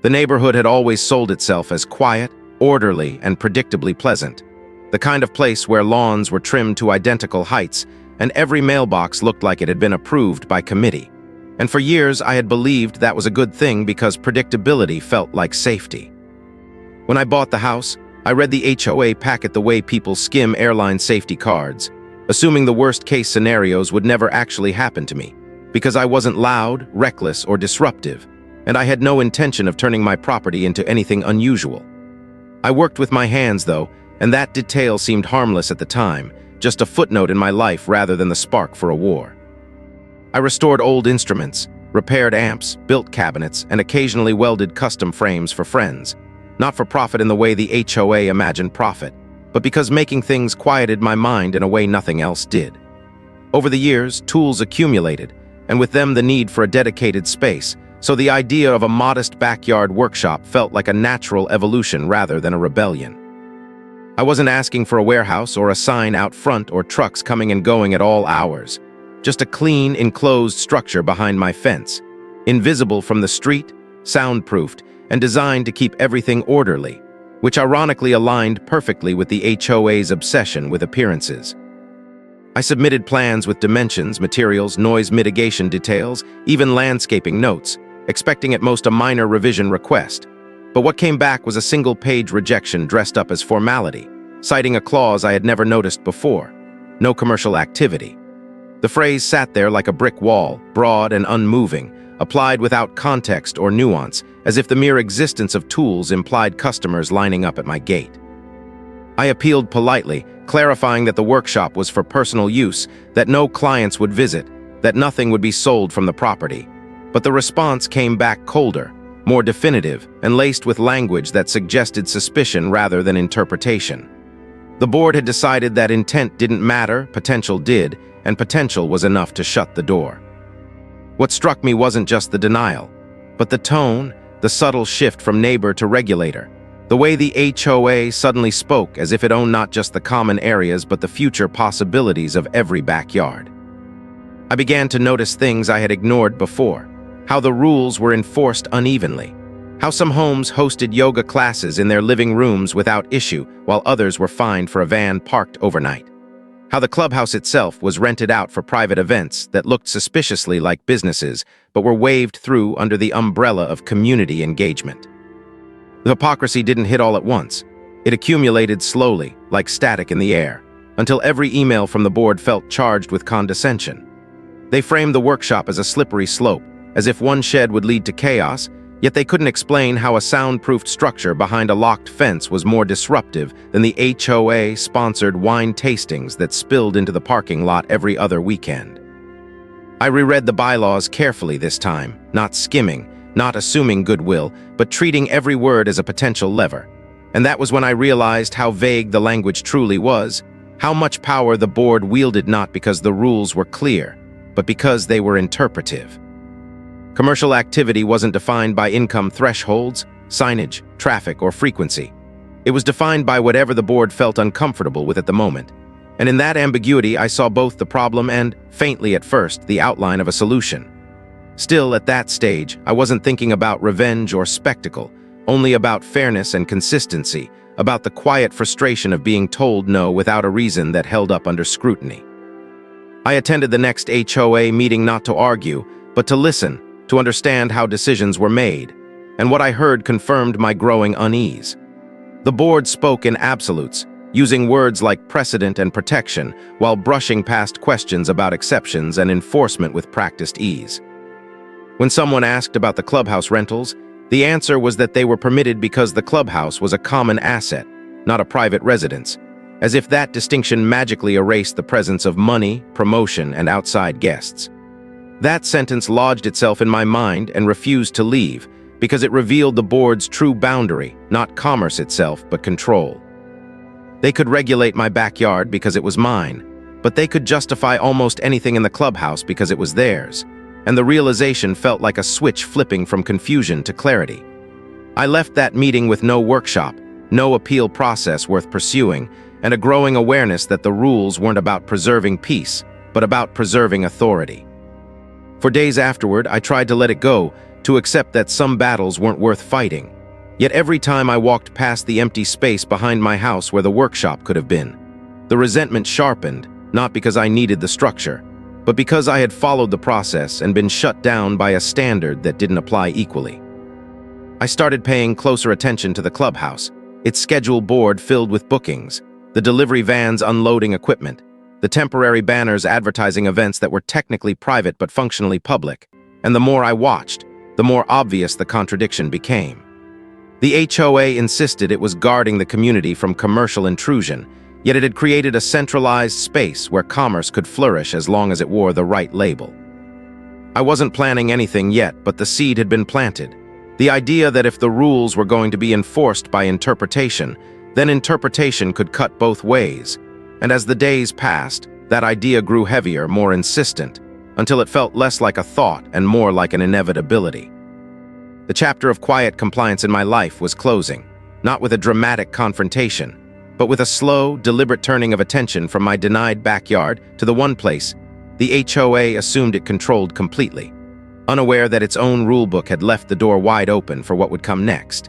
The neighborhood had always sold itself as quiet, orderly, and predictably pleasant, the kind of place where lawns were trimmed to identical heights and every mailbox looked like it had been approved by committee. And for years I had believed that was a good thing because predictability felt like safety. When I bought the house, I read the HOA packet the way people skim airline safety cards, assuming the worst-case scenarios would never actually happen to me, because I wasn't loud, reckless, or disruptive, and I had no intention of turning my property into anything unusual. I worked with my hands, though, and that detail seemed harmless at the time, just a footnote in my life rather than the spark for a war. I restored old instruments, repaired amps, built cabinets, and occasionally welded custom frames for friends, not for profit in the way the HOA imagined profit, but because making things quieted my mind in a way nothing else did. Over the years, tools accumulated, and with them the need for a dedicated space, so the idea of a modest backyard workshop felt like a natural evolution rather than a rebellion. I wasn't asking for a warehouse or a sign out front or trucks coming and going at all hours, just a clean, enclosed structure behind my fence, invisible from the street, soundproofed, and designed to keep everything orderly, which ironically aligned perfectly with the HOA's obsession with appearances. I submitted plans with dimensions, materials, noise mitigation details, even landscaping notes, expecting at most a minor revision request. But what came back was a single-page rejection dressed up as formality, citing a clause I had never noticed before: no commercial activity. The phrase sat there like a brick wall, broad and unmoving, applied without context or nuance, as if the mere existence of tools implied customers lining up at my gate. I appealed politely, clarifying that the workshop was for personal use, that no clients would visit, that nothing would be sold from the property. But the response came back colder, more definitive, and laced with language that suggested suspicion rather than interpretation. The board had decided that intent didn't matter, potential did, and potential was enough to shut the door. What struck me wasn't just the denial, but the tone, the subtle shift from neighbor to regulator, the way the HOA suddenly spoke as if it owned not just the common areas but the future possibilities of every backyard. I began to notice things I had ignored before: how the rules were enforced unevenly, how some homes hosted yoga classes in their living rooms without issue while others were fined for a van parked overnight, how the clubhouse itself was rented out for private events that looked suspiciously like businesses but were waved through under the umbrella of community engagement. The hypocrisy didn't hit all at once. It accumulated slowly, like static in the air, until every email from the board felt charged with condescension. They framed the workshop as a slippery slope, as if one shed would lead to chaos, yet they couldn't explain how a soundproofed structure behind a locked fence was more disruptive than the HOA-sponsored wine tastings that spilled into the parking lot every other weekend. I reread the bylaws carefully this time, not skimming, not assuming goodwill, but treating every word as a potential lever. And that was when I realized how vague the language truly was, how much power the board wielded not because the rules were clear, but because they were interpretive. Commercial activity wasn't defined by income thresholds, signage, traffic, or frequency. It was defined by whatever the board felt uncomfortable with at the moment. And in that ambiguity, I saw both the problem and, faintly at first, the outline of a solution. Still, at that stage, I wasn't thinking about revenge or spectacle, only about fairness and consistency, about the quiet frustration of being told no without a reason that held up under scrutiny. I attended the next HOA meeting not to argue, but to listen, to understand how decisions were made, and what I heard confirmed my growing unease. The board spoke in absolutes, using words like precedent and protection, while brushing past questions about exceptions and enforcement with practiced ease. When someone asked about the clubhouse rentals, the answer was that they were permitted because the clubhouse was a common asset, not a private residence, as if that distinction magically erased the presence of money, promotion, and outside guests. That sentence lodged itself in my mind and refused to leave, because it revealed the board's true boundary, not commerce itself, but control. They could regulate my backyard because it was mine, but they could justify almost anything in the clubhouse because it was theirs. And the realization felt like a switch flipping from confusion to clarity. I left that meeting with no workshop, no appeal process worth pursuing, and a growing awareness that the rules weren't about preserving peace, but about preserving authority. For days afterward, I tried to let it go, to accept that some battles weren't worth fighting. Yet every time I walked past the empty space behind my house where the workshop could have been, the resentment sharpened, not because I needed the structure, but because I had followed the process and been shut down by a standard that didn't apply equally. I started paying closer attention to the clubhouse, its schedule board filled with bookings, the delivery vans unloading equipment, the temporary banners advertising events that were technically private but functionally public, and the more I watched, the more obvious the contradiction became. The HOA insisted it was guarding the community from commercial intrusion, yet it had created a centralized space where commerce could flourish as long as it wore the right label. I wasn't planning anything yet, but the seed had been planted. The idea that if the rules were going to be enforced by interpretation, then interpretation could cut both ways. And as the days passed, that idea grew heavier, more insistent, until it felt less like a thought and more like an inevitability. The chapter of quiet compliance in my life was closing, not with a dramatic confrontation, but with a slow, deliberate turning of attention from my denied backyard to the one place the HOA assumed it controlled completely, unaware that its own rulebook had left the door wide open for what would come next.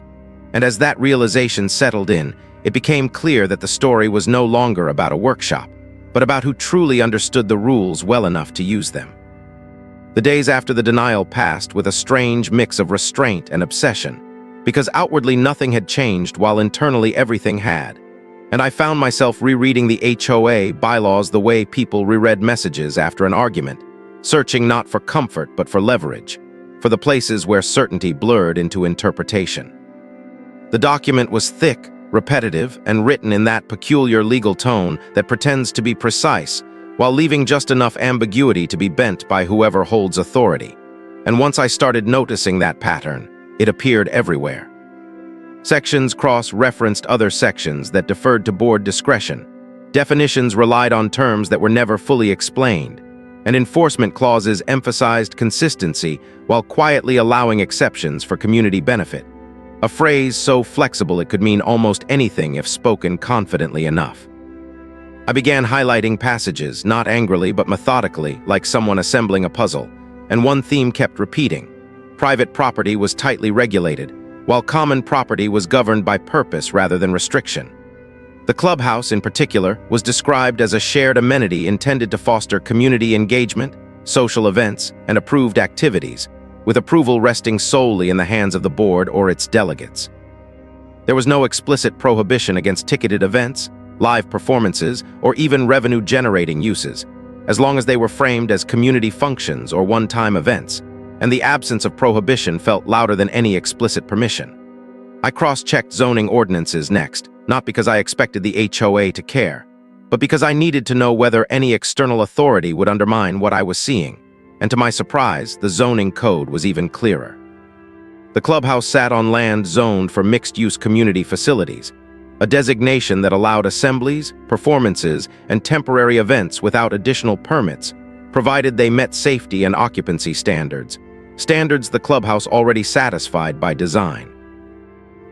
And as that realization settled in, it became clear that the story was no longer about a workshop, but about who truly understood the rules well enough to use them. The days after the denial passed with a strange mix of restraint and obsession, because outwardly nothing had changed while internally everything had. And I found myself rereading the HOA bylaws the way people reread messages after an argument, searching not for comfort but for leverage, for the places where certainty blurred into interpretation. The document was thick, repetitive, and written in that peculiar legal tone that pretends to be precise, while leaving just enough ambiguity to be bent by whoever holds authority. And once I started noticing that pattern, it appeared everywhere. Sections cross-referenced other sections that deferred to board discretion. Definitions relied on terms that were never fully explained, and enforcement clauses emphasized consistency while quietly allowing exceptions for community benefit. A phrase so flexible it could mean almost anything if spoken confidently enough. I began highlighting passages, not angrily but methodically, like someone assembling a puzzle, and one theme kept repeating. Private property was tightly regulated, while common property was governed by purpose rather than restriction. The clubhouse, in particular, was described as a shared amenity intended to foster community engagement, social events, and approved activities, with approval resting solely in the hands of the board or its delegates. There was no explicit prohibition against ticketed events, live performances, or even revenue-generating uses, as long as they were framed as community functions or one-time events, and the absence of prohibition felt louder than any explicit permission. I cross-checked zoning ordinances next, not because I expected the HOA to care, but because I needed to know whether any external authority would undermine what I was seeing, and to my surprise, the zoning code was even clearer. The clubhouse sat on land zoned for mixed-use community facilities, a designation that allowed assemblies, performances, and temporary events without additional permits, provided they met safety and occupancy standards the clubhouse already satisfied by design.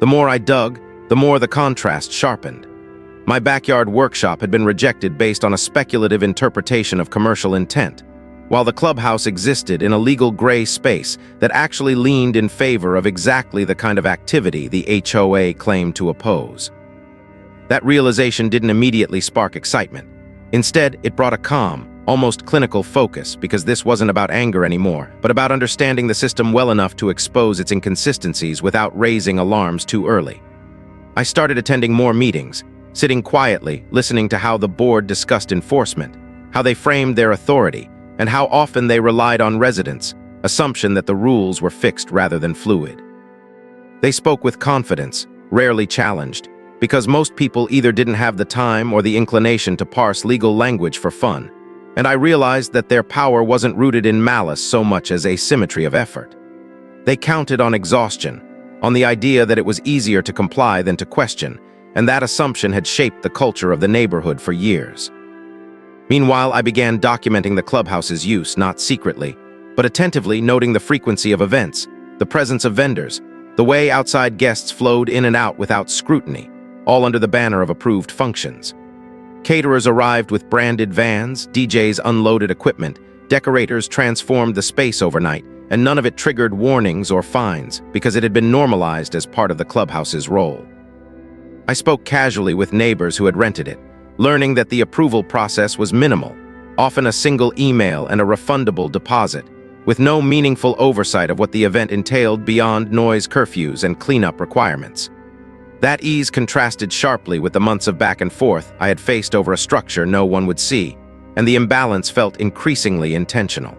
The more I dug, the more the contrast sharpened. My backyard workshop had been rejected based on a speculative interpretation of commercial intent, while the clubhouse existed in a legal gray space that actually leaned in favor of exactly the kind of activity the HOA claimed to oppose. That realization didn't immediately spark excitement. Instead, it brought a calm, almost clinical focus, because this wasn't about anger anymore, but about understanding the system well enough to expose its inconsistencies without raising alarms too early. I started attending more meetings, sitting quietly, listening to how the board discussed enforcement, how they framed their authority, and how often they relied on residents' assumption that the rules were fixed rather than fluid. They spoke with confidence, rarely challenged, because most people either didn't have the time or the inclination to parse legal language for fun, and I realized that their power wasn't rooted in malice so much as asymmetry of effort. They counted on exhaustion, on the idea that it was easier to comply than to question, and that assumption had shaped the culture of the neighborhood for years. Meanwhile, I began documenting the clubhouse's use, not secretly, but attentively noting the frequency of events, the presence of vendors, the way outside guests flowed in and out without scrutiny, all under the banner of approved functions. Caterers arrived with branded vans, DJs unloaded equipment, decorators transformed the space overnight, and none of it triggered warnings or fines because it had been normalized as part of the clubhouse's role. I spoke casually with neighbors who had rented it, learning that the approval process was minimal, often a single email and a refundable deposit, with no meaningful oversight of what the event entailed beyond noise curfews and cleanup requirements. That ease contrasted sharply with the months of back and forth I had faced over a structure no one would see, and the imbalance felt increasingly intentional.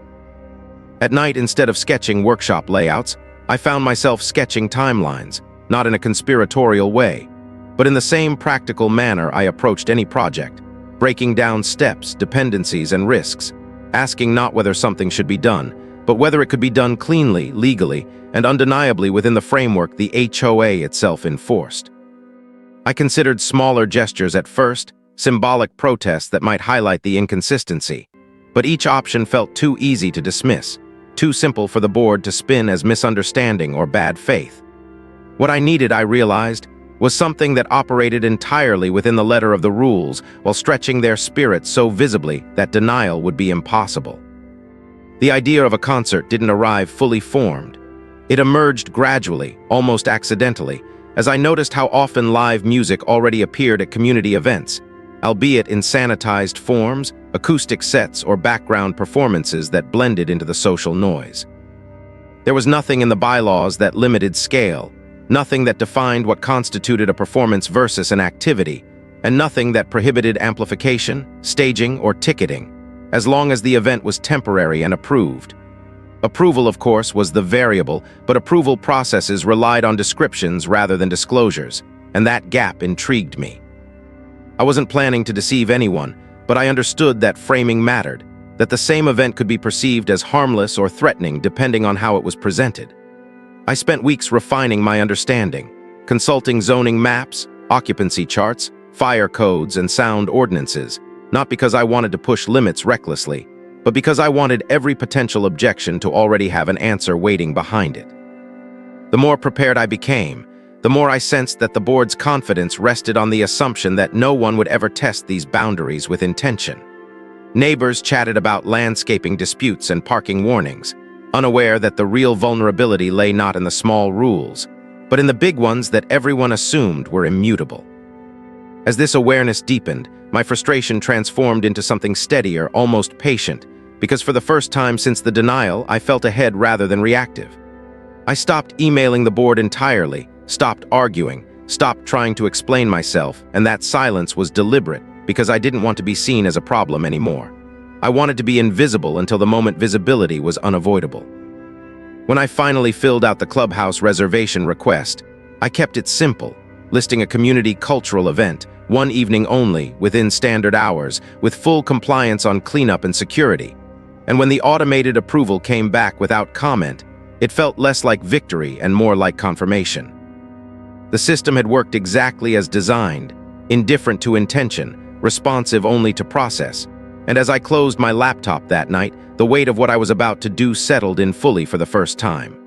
At night, instead of sketching workshop layouts, I found myself sketching timelines, not in a conspiratorial way, but in the same practical manner I approached any project, breaking down steps, dependencies, and risks, asking not whether something should be done, but whether it could be done cleanly, legally, and undeniably within the framework the HOA itself enforced. I considered smaller gestures at first, symbolic protests that might highlight the inconsistency, but each option felt too easy to dismiss, too simple for the board to spin as misunderstanding or bad faith. What I needed, I realized, was something that operated entirely within the letter of the rules while stretching their spirit so visibly that denial would be impossible. The idea of a concert didn't arrive fully formed. It emerged gradually, almost accidentally, as I noticed how often live music already appeared at community events, albeit in sanitized forms, acoustic sets, or background performances that blended into the social noise. There was nothing in the bylaws that limited scale, nothing that defined what constituted a performance versus an activity, and nothing that prohibited amplification, staging, or ticketing, as long as the event was temporary and approved. Approval, of course, was the variable, but approval processes relied on descriptions rather than disclosures, and that gap intrigued me. I wasn't planning to deceive anyone, but I understood that framing mattered, that the same event could be perceived as harmless or threatening depending on how it was presented. I spent weeks refining my understanding, consulting zoning maps, occupancy charts, fire codes, and sound ordinances, not because I wanted to push limits recklessly, but because I wanted every potential objection to already have an answer waiting behind it. The more prepared I became, the more I sensed that the board's confidence rested on the assumption that no one would ever test these boundaries with intention. Neighbors chatted about landscaping disputes and parking warnings, unaware that the real vulnerability lay not in the small rules, but in the big ones that everyone assumed were immutable. As this awareness deepened, my frustration transformed into something steadier, almost patient, because for the first time since the denial, I felt ahead rather than reactive. I stopped emailing the board entirely, stopped arguing, stopped trying to explain myself, and that silence was deliberate because I didn't want to be seen as a problem anymore. I wanted to be invisible until the moment visibility was unavoidable. When I finally filled out the Clubhouse reservation request, I kept it simple, listing a community cultural event, one evening only, within standard hours, with full compliance on cleanup and security. And when the automated approval came back without comment, it felt less like victory and more like confirmation. The system had worked exactly as designed, indifferent to intention, responsive only to process, and as I closed my laptop that night, the weight of what I was about to do settled in fully for the first time.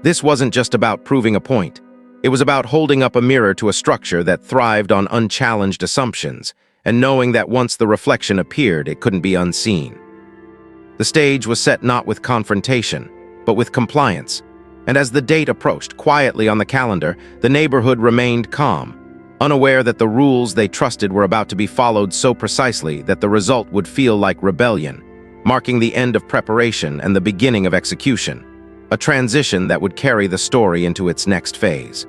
This wasn't just about proving a point. It was about holding up a mirror to a structure that thrived on unchallenged assumptions, and knowing that once the reflection appeared, it couldn't be unseen. The stage was set not with confrontation, but with compliance, and as the date approached quietly on the calendar, the neighborhood remained calm, unaware that the rules they trusted were about to be followed so precisely that the result would feel like rebellion, marking the end of preparation and the beginning of execution, a transition that would carry the story into its next phase.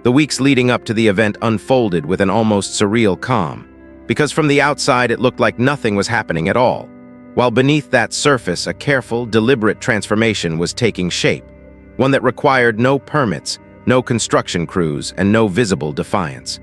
The weeks leading up to the event unfolded with an almost surreal calm, because from the outside it looked like nothing was happening at all, while beneath that surface a careful, deliberate transformation was taking shape, one that required no permits, no construction crews, and no visible defiance.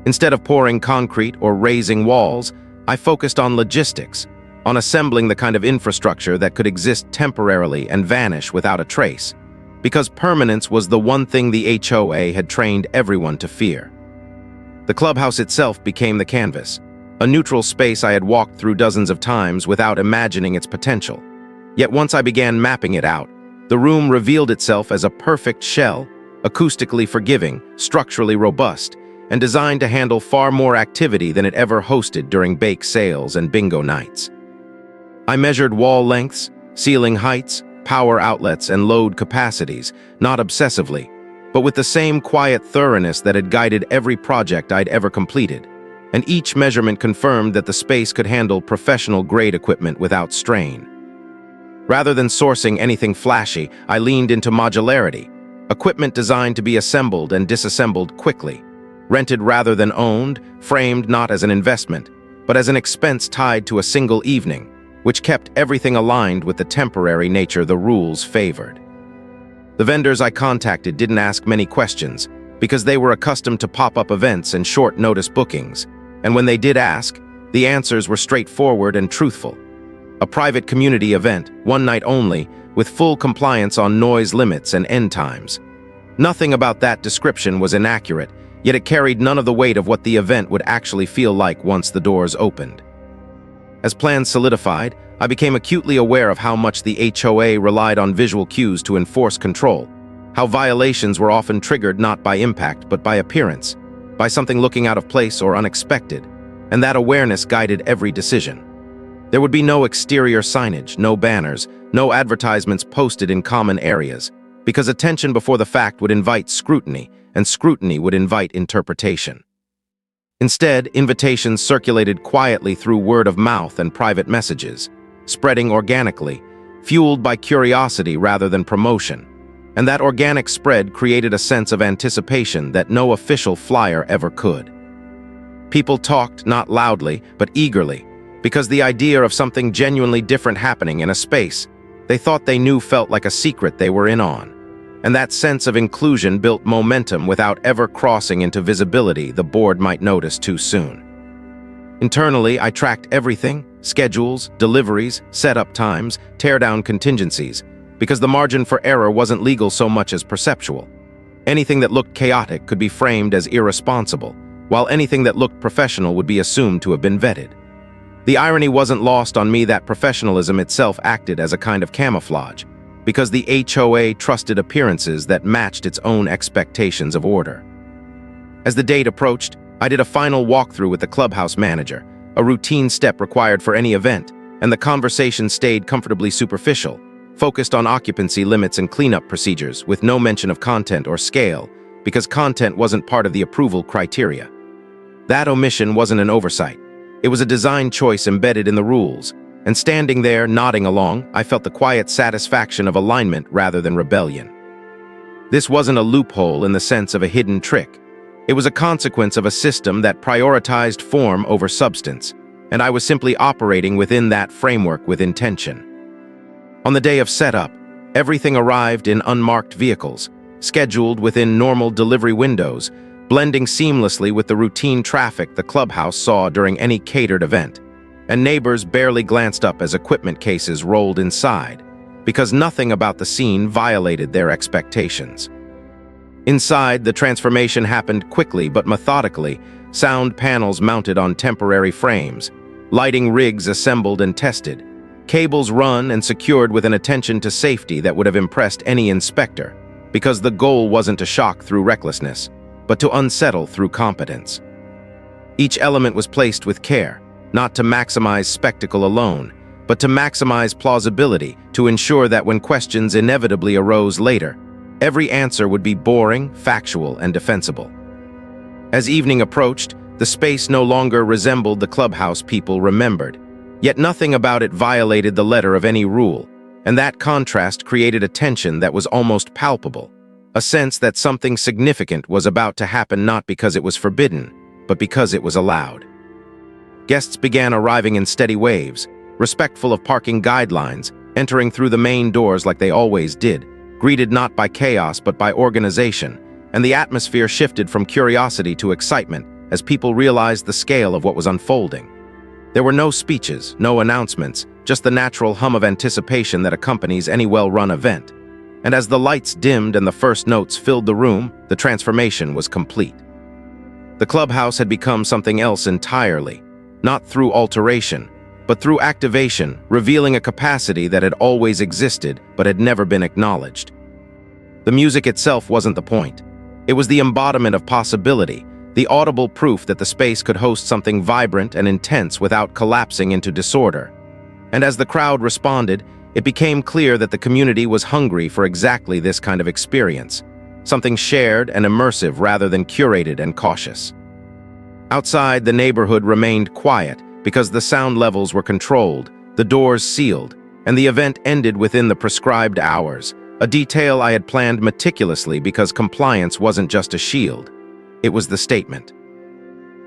Instead of pouring concrete or raising walls, I focused on logistics, on assembling the kind of infrastructure that could exist temporarily and vanish without a trace, because permanence was the one thing the HOA had trained everyone to fear. The clubhouse itself became the canvas, a neutral space I had walked through dozens of times without imagining its potential. Yet once I began mapping it out, the room revealed itself as a perfect shell, acoustically forgiving, structurally robust, and designed to handle far more activity than it ever hosted during bake sales and bingo nights. I measured wall lengths, ceiling heights, power outlets, and load capacities, not obsessively, but with the same quiet thoroughness that had guided every project I'd ever completed. And each measurement confirmed that the space could handle professional-grade equipment without strain. Rather than sourcing anything flashy, I leaned into modularity, equipment designed to be assembled and disassembled quickly, rented rather than owned, framed not as an investment, but as an expense tied to a single evening, which kept everything aligned with the temporary nature the rules favored. The vendors I contacted didn't ask many questions, because they were accustomed to pop-up events and short-notice bookings, and when they did ask, the answers were straightforward and truthful. A private community event, one night only, with full compliance on noise limits and end times. Nothing about that description was inaccurate, yet it carried none of the weight of what the event would actually feel like once the doors opened. As plans solidified, I became acutely aware of how much the HOA relied on visual cues to enforce control, how violations were often triggered not by impact but by appearance, by something looking out of place or unexpected, and that awareness guided every decision. There would be no exterior signage, no banners, no advertisements posted in common areas, because attention before the fact would invite scrutiny, and scrutiny would invite interpretation. Instead, invitations circulated quietly through word of mouth and private messages, spreading organically, fueled by curiosity rather than promotion, and that organic spread created a sense of anticipation that no official flyer ever could. People talked not loudly, but eagerly, because the idea of something genuinely different happening in a space they thought they knew felt like a secret they were in on. And that sense of inclusion built momentum without ever crossing into visibility the board might notice too soon. Internally, I tracked everything: schedules, deliveries, setup times, teardown contingencies, because the margin for error wasn't legal so much as perceptual. Anything that looked chaotic could be framed as irresponsible, while anything that looked professional would be assumed to have been vetted. The irony wasn't lost on me that professionalism itself acted as a kind of camouflage, because the HOA trusted appearances that matched its own expectations of order. As the date approached, I did a final walkthrough with the Clubhouse manager, a routine step required for any event, and the conversation stayed comfortably superficial, focused on occupancy limits and cleanup procedures, with no mention of content or scale, because content wasn't part of the approval criteria. That omission wasn't an oversight. It was a design choice embedded in the rules, and standing there, nodding along, I felt the quiet satisfaction of alignment rather than rebellion. This wasn't a loophole in the sense of a hidden trick. It was a consequence of a system that prioritized form over substance, and I was simply operating within that framework with intention. On the day of setup, everything arrived in unmarked vehicles, scheduled within normal delivery windows, blending seamlessly with the routine traffic the clubhouse saw during any catered event. And neighbors barely glanced up as equipment cases rolled inside, because nothing about the scene violated their expectations. Inside, the transformation happened quickly but methodically, sound panels mounted on temporary frames, lighting rigs assembled and tested, cables run and secured with an attention to safety that would have impressed any inspector, because the goal wasn't to shock through recklessness, but to unsettle through competence. Each element was placed with care, not to maximize spectacle alone, but to maximize plausibility, to ensure that when questions inevitably arose later, every answer would be boring, factual, and defensible. As evening approached, the space no longer resembled the clubhouse people remembered, yet nothing about it violated the letter of any rule, and that contrast created a tension that was almost palpable, a sense that something significant was about to happen not because it was forbidden, but because it was allowed. Guests began arriving in steady waves, respectful of parking guidelines, entering through the main doors like they always did, greeted not by chaos but by organization, and the atmosphere shifted from curiosity to excitement as people realized the scale of what was unfolding. There were no speeches, no announcements, just the natural hum of anticipation that accompanies any well-run event. And as the lights dimmed and the first notes filled the room, the transformation was complete. The clubhouse had become something else entirely, not through alteration, but through activation, revealing a capacity that had always existed but had never been acknowledged. The music itself wasn't the point. It was the embodiment of possibility, the audible proof that the space could host something vibrant and intense without collapsing into disorder. And as the crowd responded, it became clear that the community was hungry for exactly this kind of experience, something shared and immersive rather than curated and cautious. Outside, the neighborhood remained quiet because the sound levels were controlled, the doors sealed, and the event ended within the prescribed hours, a detail I had planned meticulously because compliance wasn't just a shield, it was the statement.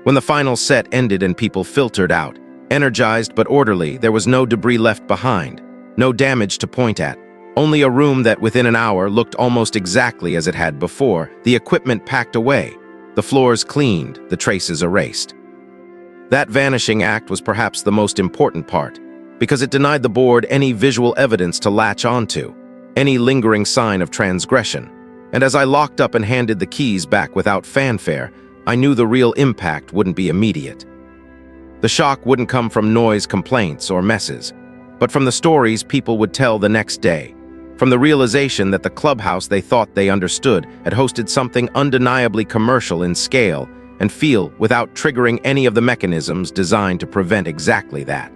When the final set ended and people filtered out, energized but orderly, there was no debris left behind, no damage to point at, only a room that within an hour looked almost exactly as it had before, the equipment packed away, the floors cleaned, the traces erased. That vanishing act was perhaps the most important part, because it denied the board any visual evidence to latch onto, any lingering sign of transgression. And as I locked up and handed the keys back without fanfare, I knew the real impact wouldn't be immediate. The shock wouldn't come from noise, complaints, or messes, but from the stories people would tell the next day, from the realization that the clubhouse they thought they understood had hosted something undeniably commercial in scale and feel without triggering any of the mechanisms designed to prevent exactly that.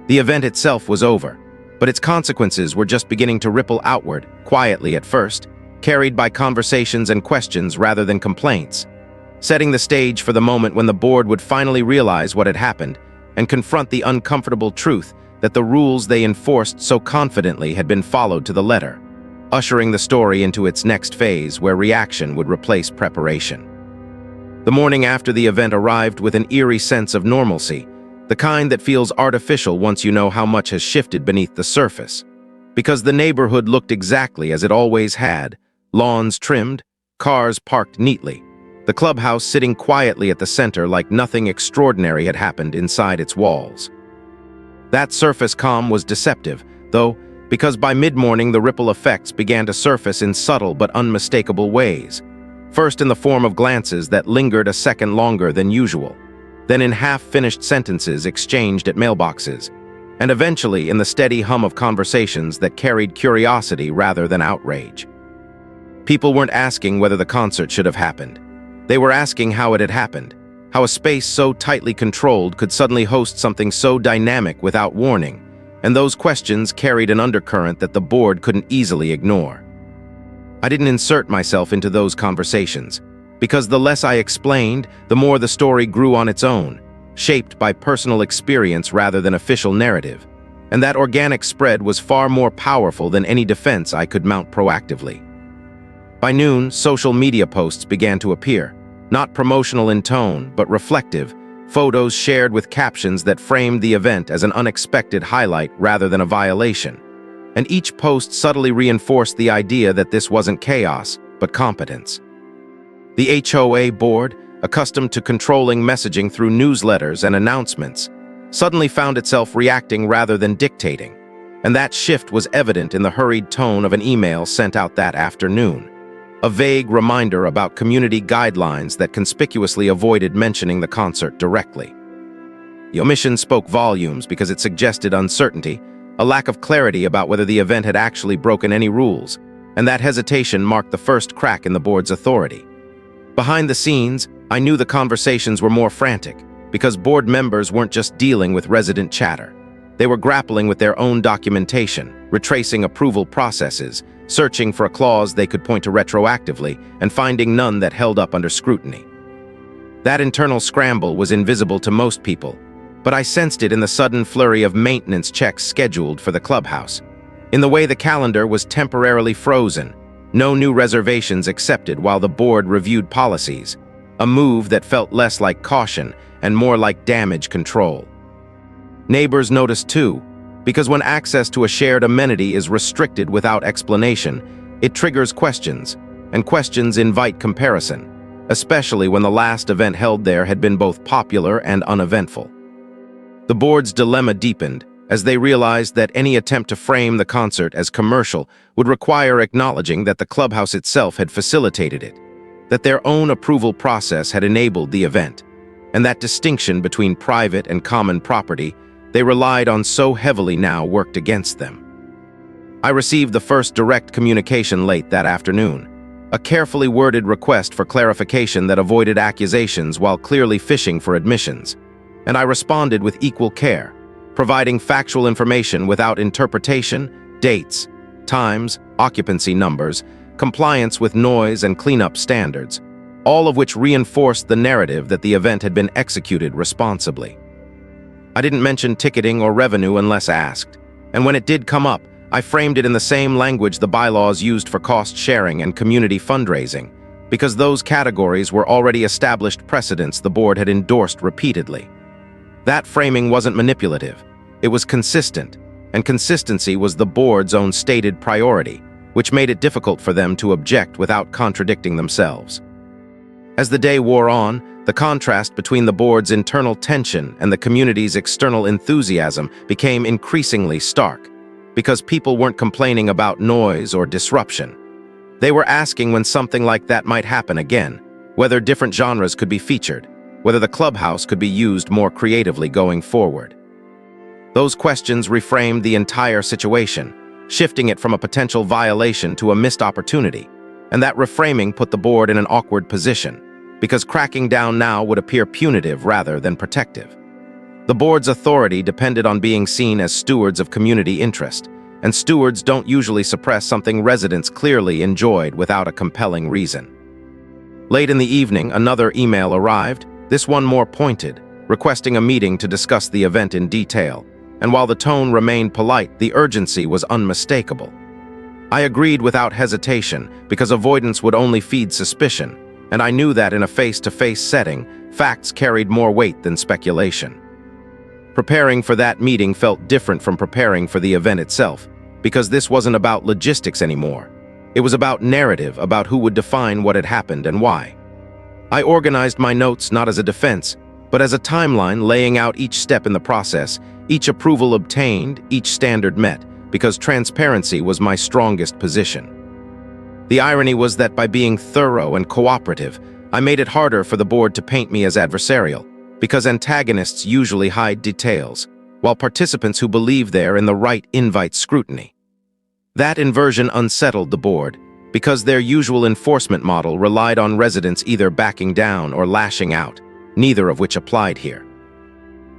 The event itself was over, but its consequences were just beginning to ripple outward, quietly at first, carried by conversations and questions rather than complaints, setting the stage for the moment when the board would finally realize what had happened and confront the uncomfortable truth that the rules they enforced so confidently had been followed to the letter, ushering the story into its next phase where reaction would replace preparation. The morning after the event arrived with an eerie sense of normalcy, the kind that feels artificial once you know how much has shifted beneath the surface. Because the neighborhood looked exactly as it always had, lawns trimmed, cars parked neatly, the clubhouse sitting quietly at the center like nothing extraordinary had happened inside its walls. That surface calm was deceptive, though, because by mid-morning the ripple effects began to surface in subtle but unmistakable ways. First in the form of glances that lingered a second longer than usual, then in half-finished sentences exchanged at mailboxes, and eventually in the steady hum of conversations that carried curiosity rather than outrage. People weren't asking whether the concert should have happened. They were asking how it had happened, how a space so tightly controlled could suddenly host something so dynamic without warning, and those questions carried an undercurrent that the board couldn't easily ignore. I didn't insert myself into those conversations, because the less I explained, the more the story grew on its own, shaped by personal experience rather than official narrative, and that organic spread was far more powerful than any defense I could mount proactively. By noon, social media posts began to appear, not promotional in tone, but reflective, photos shared with captions that framed the event as an unexpected highlight rather than a violation. And each post subtly reinforced the idea that this wasn't chaos, but competence. The HOA board, accustomed to controlling messaging through newsletters and announcements, suddenly found itself reacting rather than dictating, and that shift was evident in the hurried tone of an email sent out that afternoon, a vague reminder about community guidelines that conspicuously avoided mentioning the concert directly. The omission spoke volumes because it suggested uncertainty, a lack of clarity about whether the event had actually broken any rules, and that hesitation marked the first crack in the board's authority. Behind the scenes, I knew the conversations were more frantic, because board members weren't just dealing with resident chatter. They were grappling with their own documentation, retracing approval processes, searching for a clause they could point to retroactively, and finding none that held up under scrutiny. That internal scramble was invisible to most people, but I sensed it in the sudden flurry of maintenance checks scheduled for the clubhouse, in the way the calendar was temporarily frozen, no new reservations accepted while the board reviewed policies, a move that felt less like caution and more like damage control. Neighbors noticed too, because when access to a shared amenity is restricted without explanation, it triggers questions, and questions invite comparison, especially when the last event held there had been both popular and uneventful. The board's dilemma deepened as they realized that any attempt to frame the concert as commercial would require acknowledging that the clubhouse itself had facilitated it, that their own approval process had enabled the event, and that distinction between private and common property they relied on so heavily now worked against them. I received the first direct communication late that afternoon, a carefully worded request for clarification that avoided accusations while clearly fishing for admissions, and I responded with equal care, providing factual information without interpretation, dates, times, occupancy numbers, compliance with noise and cleanup standards, all of which reinforced the narrative that the event had been executed responsibly. I didn't mention ticketing or revenue unless asked, and when it did come up, I framed it in the same language the bylaws used for cost sharing and community fundraising, because those categories were already established precedents the board had endorsed repeatedly. That framing wasn't manipulative, it was consistent, and consistency was the board's own stated priority, which made it difficult for them to object without contradicting themselves. As the day wore on, the contrast between the board's internal tension and the community's external enthusiasm became increasingly stark, because people weren't complaining about noise or disruption. They were asking when something like that might happen again, whether different genres could be featured, whether the clubhouse could be used more creatively going forward. Those questions reframed the entire situation, shifting it from a potential violation to a missed opportunity, and that reframing put the board in an awkward position, because cracking down now would appear punitive rather than protective. The board's authority depended on being seen as stewards of community interest, and stewards don't usually suppress something residents clearly enjoyed without a compelling reason. Late in the evening, another email arrived, this one more pointed, requesting a meeting to discuss the event in detail, and while the tone remained polite, the urgency was unmistakable. I agreed without hesitation, because avoidance would only feed suspicion, and I knew that in a face-to-face setting, facts carried more weight than speculation. Preparing for that meeting felt different from preparing for the event itself, because this wasn't about logistics anymore. It was about narrative, about who would define what had happened and why. I organized my notes not as a defense, but as a timeline laying out each step in the process, each approval obtained, each standard met, because transparency was my strongest position. The irony was that by being thorough and cooperative, I made it harder for the board to paint me as adversarial, because antagonists usually hide details, while participants who believe they're in the right invite scrutiny. That inversion unsettled the board, because their usual enforcement model relied on residents either backing down or lashing out, neither of which applied here.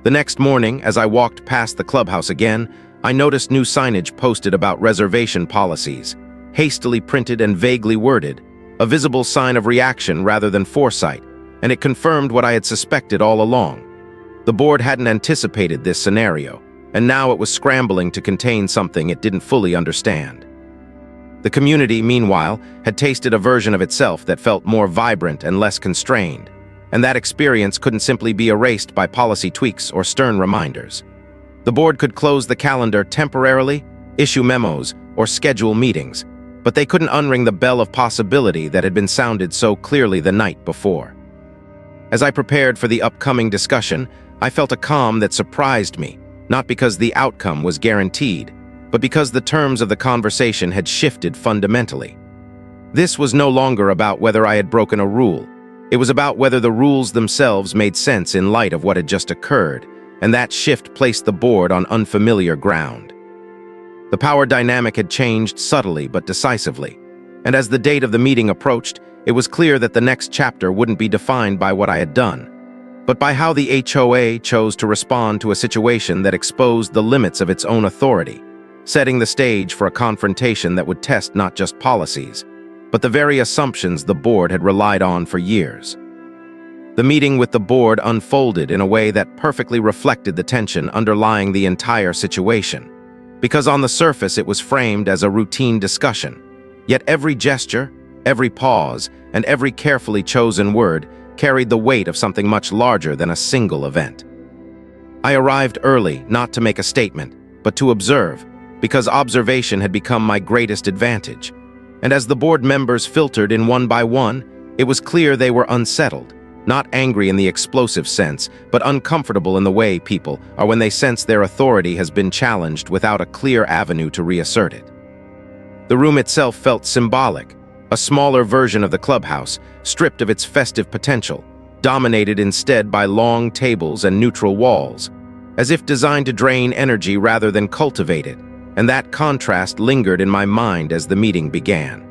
The next morning, as I walked past the clubhouse again, I noticed new signage posted about reservation policies, hastily printed and vaguely worded, a visible sign of reaction rather than foresight, and it confirmed what I had suspected all along. The board hadn't anticipated this scenario, and now it was scrambling to contain something it didn't fully understand. The community, meanwhile, had tasted a version of itself that felt more vibrant and less constrained, and that experience couldn't simply be erased by policy tweaks or stern reminders. The board could close the calendar temporarily, issue memos, or schedule meetings, but they couldn't unring the bell of possibility that had been sounded so clearly the night before. As I prepared for the upcoming discussion, I felt a calm that surprised me, not because the outcome was guaranteed, but because the terms of the conversation had shifted fundamentally. This was no longer about whether I had broken a rule. It was about whether the rules themselves made sense in light of what had just occurred, and that shift placed the board on unfamiliar ground. The power dynamic had changed subtly but decisively, and as the date of the meeting approached, it was clear that the next chapter wouldn't be defined by what I had done, but by how the HOA chose to respond to a situation that exposed the limits of its own authority, setting the stage for a confrontation that would test not just policies, but the very assumptions the board had relied on for years. The meeting with the board unfolded in a way that perfectly reflected the tension underlying the entire situation, because on the surface it was framed as a routine discussion, yet every gesture, every pause, and every carefully chosen word carried the weight of something much larger than a single event. I arrived early, not to make a statement, but to observe, because observation had become my greatest advantage. And as the board members filtered in one by one, it was clear they were unsettled, not angry in the explosive sense, but uncomfortable in the way people are when they sense their authority has been challenged without a clear avenue to reassert it. The room itself felt symbolic, a smaller version of the clubhouse, stripped of its festive potential, dominated instead by long tables and neutral walls, as if designed to drain energy rather than cultivate it, and that contrast lingered in my mind as the meeting began.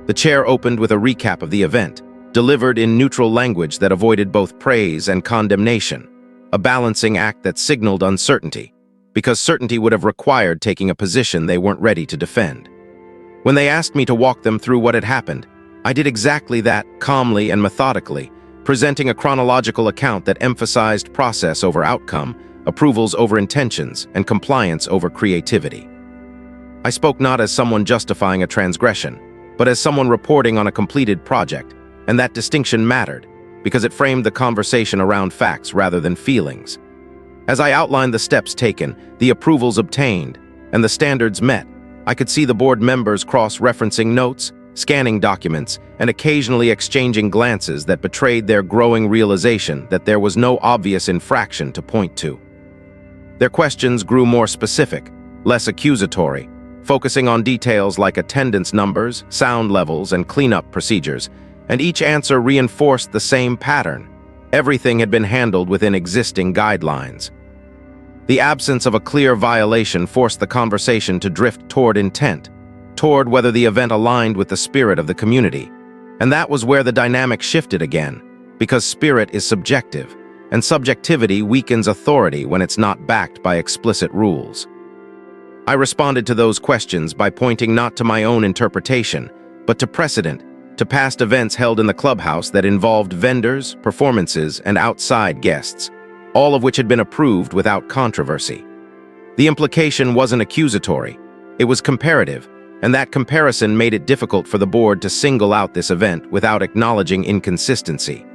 The chair opened with a recap of the event, delivered in neutral language that avoided both praise and condemnation, a balancing act that signaled uncertainty, because certainty would have required taking a position they weren't ready to defend. When they asked me to walk them through what had happened, I did exactly that, calmly and methodically, presenting a chronological account that emphasized process over outcome, approvals over intentions, and compliance over creativity. I spoke not as someone justifying a transgression, but as someone reporting on a completed project, and that distinction mattered, because it framed the conversation around facts rather than feelings. As I outlined the steps taken, the approvals obtained, and the standards met, I could see the board members cross-referencing notes, scanning documents, and occasionally exchanging glances that betrayed their growing realization that there was no obvious infraction to point to. Their questions grew more specific, less accusatory, focusing on details like attendance numbers, sound levels, and cleanup procedures, and each answer reinforced the same pattern. Everything had been handled within existing guidelines. The absence of a clear violation forced the conversation to drift toward intent, toward whether the event aligned with the spirit of the community. And that was where the dynamic shifted again, because spirit is subjective, and subjectivity weakens authority when it's not backed by explicit rules. I responded to those questions by pointing not to my own interpretation, but to precedent, to past events held in the clubhouse that involved vendors, performances, and outside guests, all of which had been approved without controversy. The implication wasn't accusatory, it was comparative, and that comparison made it difficult for the board to single out this event without acknowledging inconsistency.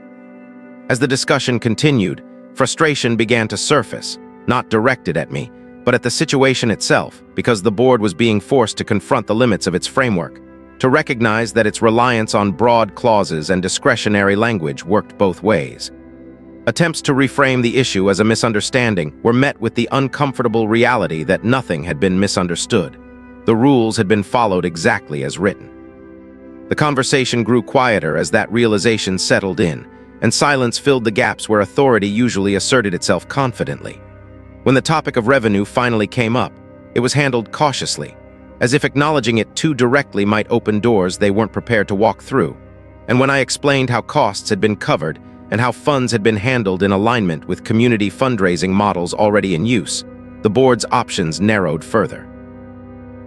As the discussion continued, frustration began to surface, not directed at me, but at the situation itself, because the board was being forced to confront the limits of its framework, to recognize that its reliance on broad clauses and discretionary language worked both ways. Attempts to reframe the issue as a misunderstanding were met with the uncomfortable reality that nothing had been misunderstood. The rules had been followed exactly as written. The conversation grew quieter as that realization settled in, and silence filled the gaps where authority usually asserted itself confidently. When the topic of revenue finally came up, it was handled cautiously, as if acknowledging it too directly might open doors they weren't prepared to walk through. And when I explained how costs had been covered and how funds had been handled in alignment with community fundraising models already in use, the board's options narrowed further.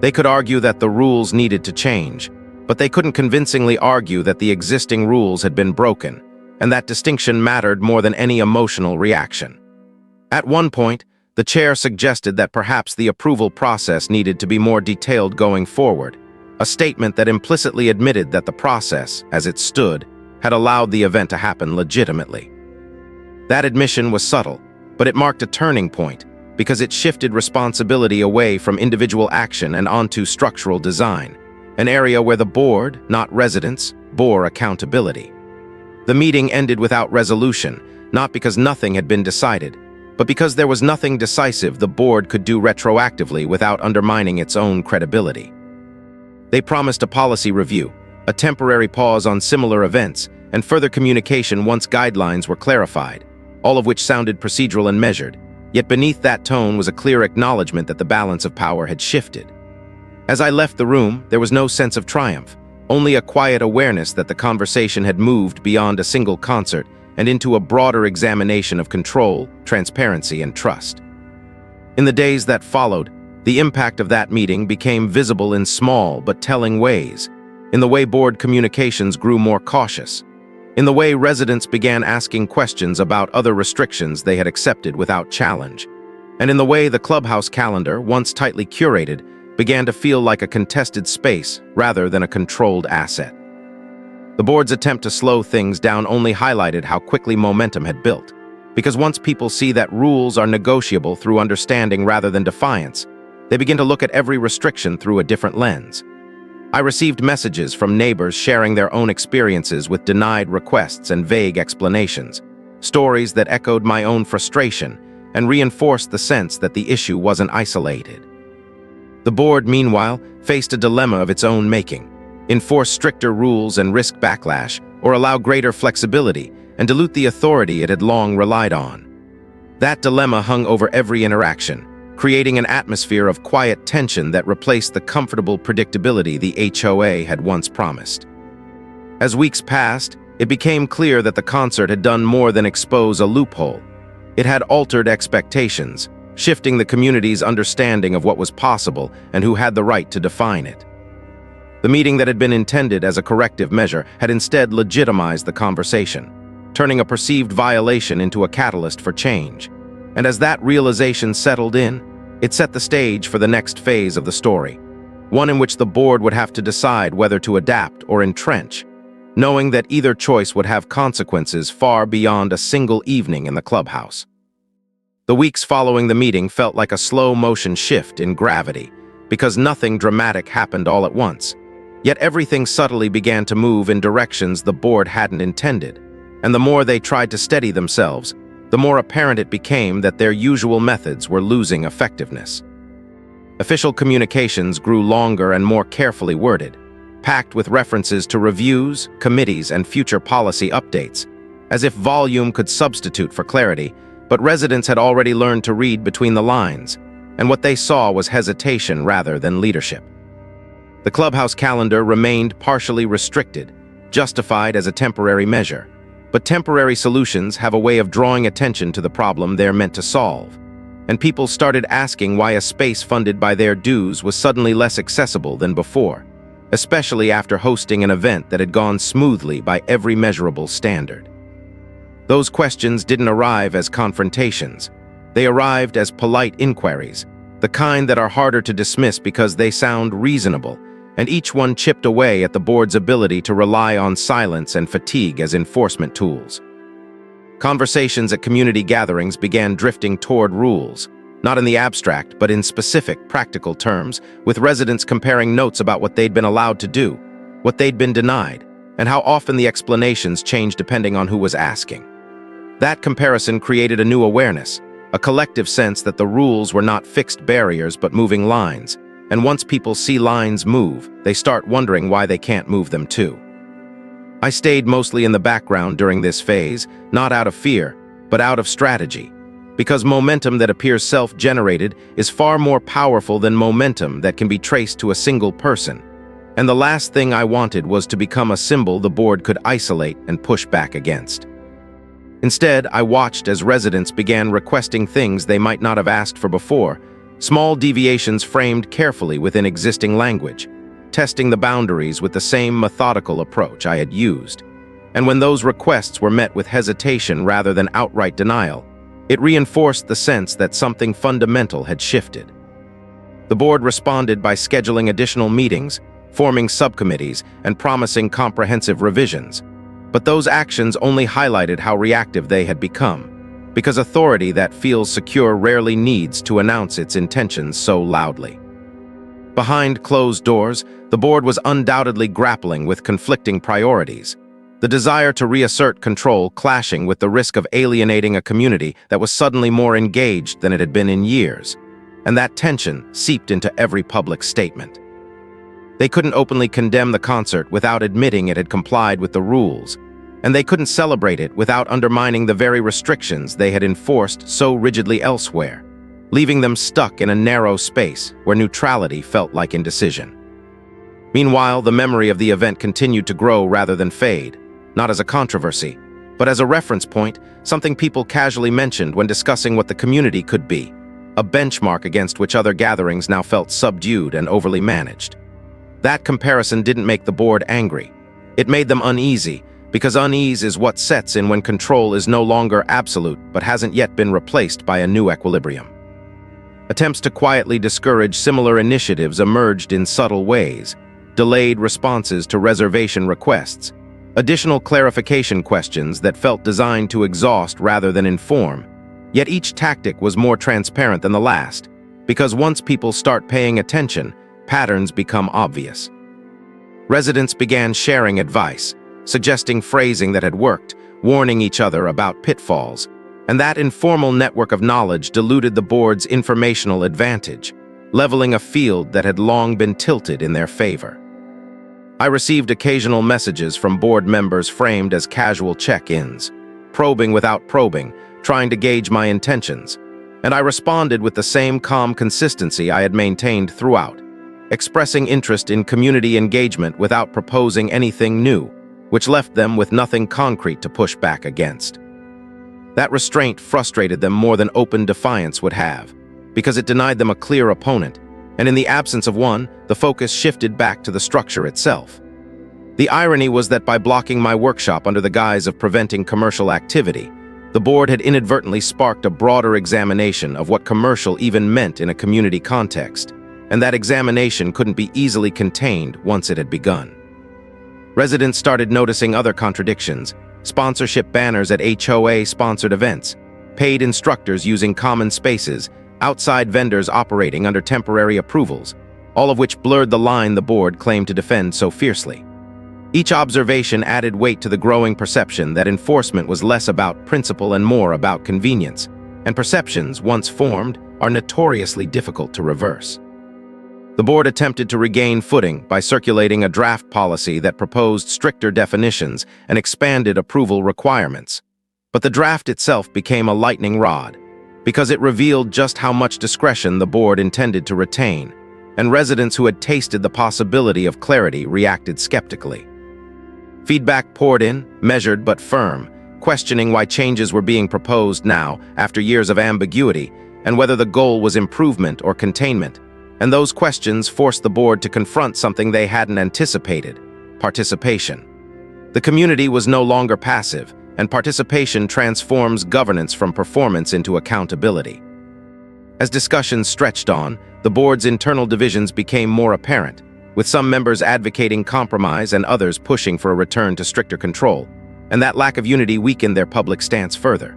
They could argue that the rules needed to change, but they couldn't convincingly argue that the existing rules had been broken, and that distinction mattered more than any emotional reaction. At one point, the chair suggested that perhaps the approval process needed to be more detailed going forward, a statement that implicitly admitted that the process, as it stood, had allowed the event to happen legitimately. That admission was subtle, but it marked a turning point, because it shifted responsibility away from individual action and onto structural design, an area where the board, not residents, bore accountability. The meeting ended without resolution, not because nothing had been decided, but because there was nothing decisive the board could do retroactively without undermining its own credibility. They promised a policy review, a temporary pause on similar events, and further communication once guidelines were clarified, all of which sounded procedural and measured, yet beneath that tone was a clear acknowledgement that the balance of power had shifted. As I left the room, there was no sense of triumph, only a quiet awareness that the conversation had moved beyond a single concert and into a broader examination of control, transparency, and trust. In the days that followed, the impact of that meeting became visible in small but telling ways, in the way board communications grew more cautious, in the way residents began asking questions about other restrictions they had accepted without challenge, and in the way the clubhouse calendar, once tightly curated, began to feel like a contested space rather than a controlled asset. The board's attempt to slow things down only highlighted how quickly momentum had built, because once people see that rules are negotiable through understanding rather than defiance, they begin to look at every restriction through a different lens. I received messages from neighbors sharing their own experiences with denied requests and vague explanations, stories that echoed my own frustration and reinforced the sense that the issue wasn't isolated. The board, meanwhile, faced a dilemma of its own making: enforce stricter rules and risk backlash, or allow greater flexibility and dilute the authority it had long relied on. That dilemma hung over every interaction, creating an atmosphere of quiet tension that replaced the comfortable predictability the HOA had once promised. As weeks passed, it became clear that the concert had done more than expose a loophole. It had altered expectations, shifting the community's understanding of what was possible and who had the right to define it. The meeting that had been intended as a corrective measure had instead legitimized the conversation, turning a perceived violation into a catalyst for change. And as that realization settled in, it set the stage for the next phase of the story, one in which the board would have to decide whether to adapt or entrench, knowing that either choice would have consequences far beyond a single evening in the clubhouse. The weeks following the meeting felt like a slow-motion shift in gravity, because nothing dramatic happened all at once. Yet everything subtly began to move in directions the board hadn't intended, and the more they tried to steady themselves, the more apparent it became that their usual methods were losing effectiveness. Official communications grew longer and more carefully worded, packed with references to reviews, committees, and future policy updates, as if volume could substitute for clarity, but residents had already learned to read between the lines, and what they saw was hesitation rather than leadership. The clubhouse calendar remained partially restricted, justified as a temporary measure, but temporary solutions have a way of drawing attention to the problem they're meant to solve, and people started asking why a space funded by their dues was suddenly less accessible than before, especially after hosting an event that had gone smoothly by every measurable standard. Those questions didn't arrive as confrontations. They arrived as polite inquiries, the kind that are harder to dismiss because they sound reasonable, and each one chipped away at the board's ability to rely on silence and fatigue as enforcement tools. Conversations at community gatherings began drifting toward rules, not in the abstract, but in specific, practical terms, with residents comparing notes about what they'd been allowed to do, what they'd been denied, and how often the explanations changed depending on who was asking. That comparison created a new awareness, a collective sense that the rules were not fixed barriers but moving lines, and once people see lines move, they start wondering why they can't move them too. I stayed mostly in the background during this phase, not out of fear, but out of strategy, because momentum that appears self-generated is far more powerful than momentum that can be traced to a single person. And the last thing I wanted was to become a symbol the board could isolate and push back against. Instead, I watched as residents began requesting things they might not have asked for before, small deviations framed carefully within existing language, testing the boundaries with the same methodical approach I had used. And when those requests were met with hesitation rather than outright denial, it reinforced the sense that something fundamental had shifted. The board responded by scheduling additional meetings, forming subcommittees, and promising comprehensive revisions. But those actions only highlighted how reactive they had become, because authority that feels secure rarely needs to announce its intentions so loudly. Behind closed doors, the board was undoubtedly grappling with conflicting priorities, the desire to reassert control clashing with the risk of alienating a community that was suddenly more engaged than it had been in years, and that tension seeped into every public statement. They couldn't openly condemn the concert without admitting it had complied with the rules, and they couldn't celebrate it without undermining the very restrictions they had enforced so rigidly elsewhere, leaving them stuck in a narrow space where neutrality felt like indecision. Meanwhile, the memory of the event continued to grow rather than fade, not as a controversy, but as a reference point, something people casually mentioned when discussing what the community could be, a benchmark against which other gatherings now felt subdued and overly managed. That comparison didn't make the board angry. It made them uneasy, because unease is what sets in when control is no longer absolute but hasn't yet been replaced by a new equilibrium. Attempts to quietly discourage similar initiatives emerged in subtle ways, delayed responses to reservation requests, additional clarification questions that felt designed to exhaust rather than inform. Yet each tactic was more transparent than the last, because once people start paying attention, patterns become obvious. Residents began sharing advice, suggesting phrasing that had worked, warning each other about pitfalls, and that informal network of knowledge diluted the board's informational advantage, leveling a field that had long been tilted in their favor. I received occasional messages from board members framed as casual check-ins, probing without probing, trying to gauge my intentions, and I responded with the same calm consistency I had maintained throughout, expressing interest in community engagement without proposing anything new, which left them with nothing concrete to push back against. That restraint frustrated them more than open defiance would have, because it denied them a clear opponent, and in the absence of one, the focus shifted back to the structure itself. The irony was that by blocking my workshop under the guise of preventing commercial activity, the board had inadvertently sparked a broader examination of what commercial even meant in a community context, and that examination couldn't be easily contained once it had begun. Residents started noticing other contradictions: sponsorship banners at HOA-sponsored events, paid instructors using common spaces, outside vendors operating under temporary approvals, all of which blurred the line the board claimed to defend so fiercely. Each observation added weight to the growing perception that enforcement was less about principle and more about convenience, and perceptions, once formed, are notoriously difficult to reverse. The board attempted to regain footing by circulating a draft policy that proposed stricter definitions and expanded approval requirements. But the draft itself became a lightning rod, because it revealed just how much discretion the board intended to retain, and residents who had tasted the possibility of clarity reacted skeptically. Feedback poured in, measured but firm, questioning why changes were being proposed now, after years of ambiguity, and whether the goal was improvement or containment. And those questions forced the board to confront something they hadn't anticipated: participation. The community was no longer passive, and participation transforms governance from performance into accountability. As discussions stretched on, the board's internal divisions became more apparent, with some members advocating compromise and others pushing for a return to stricter control, and that lack of unity weakened their public stance further.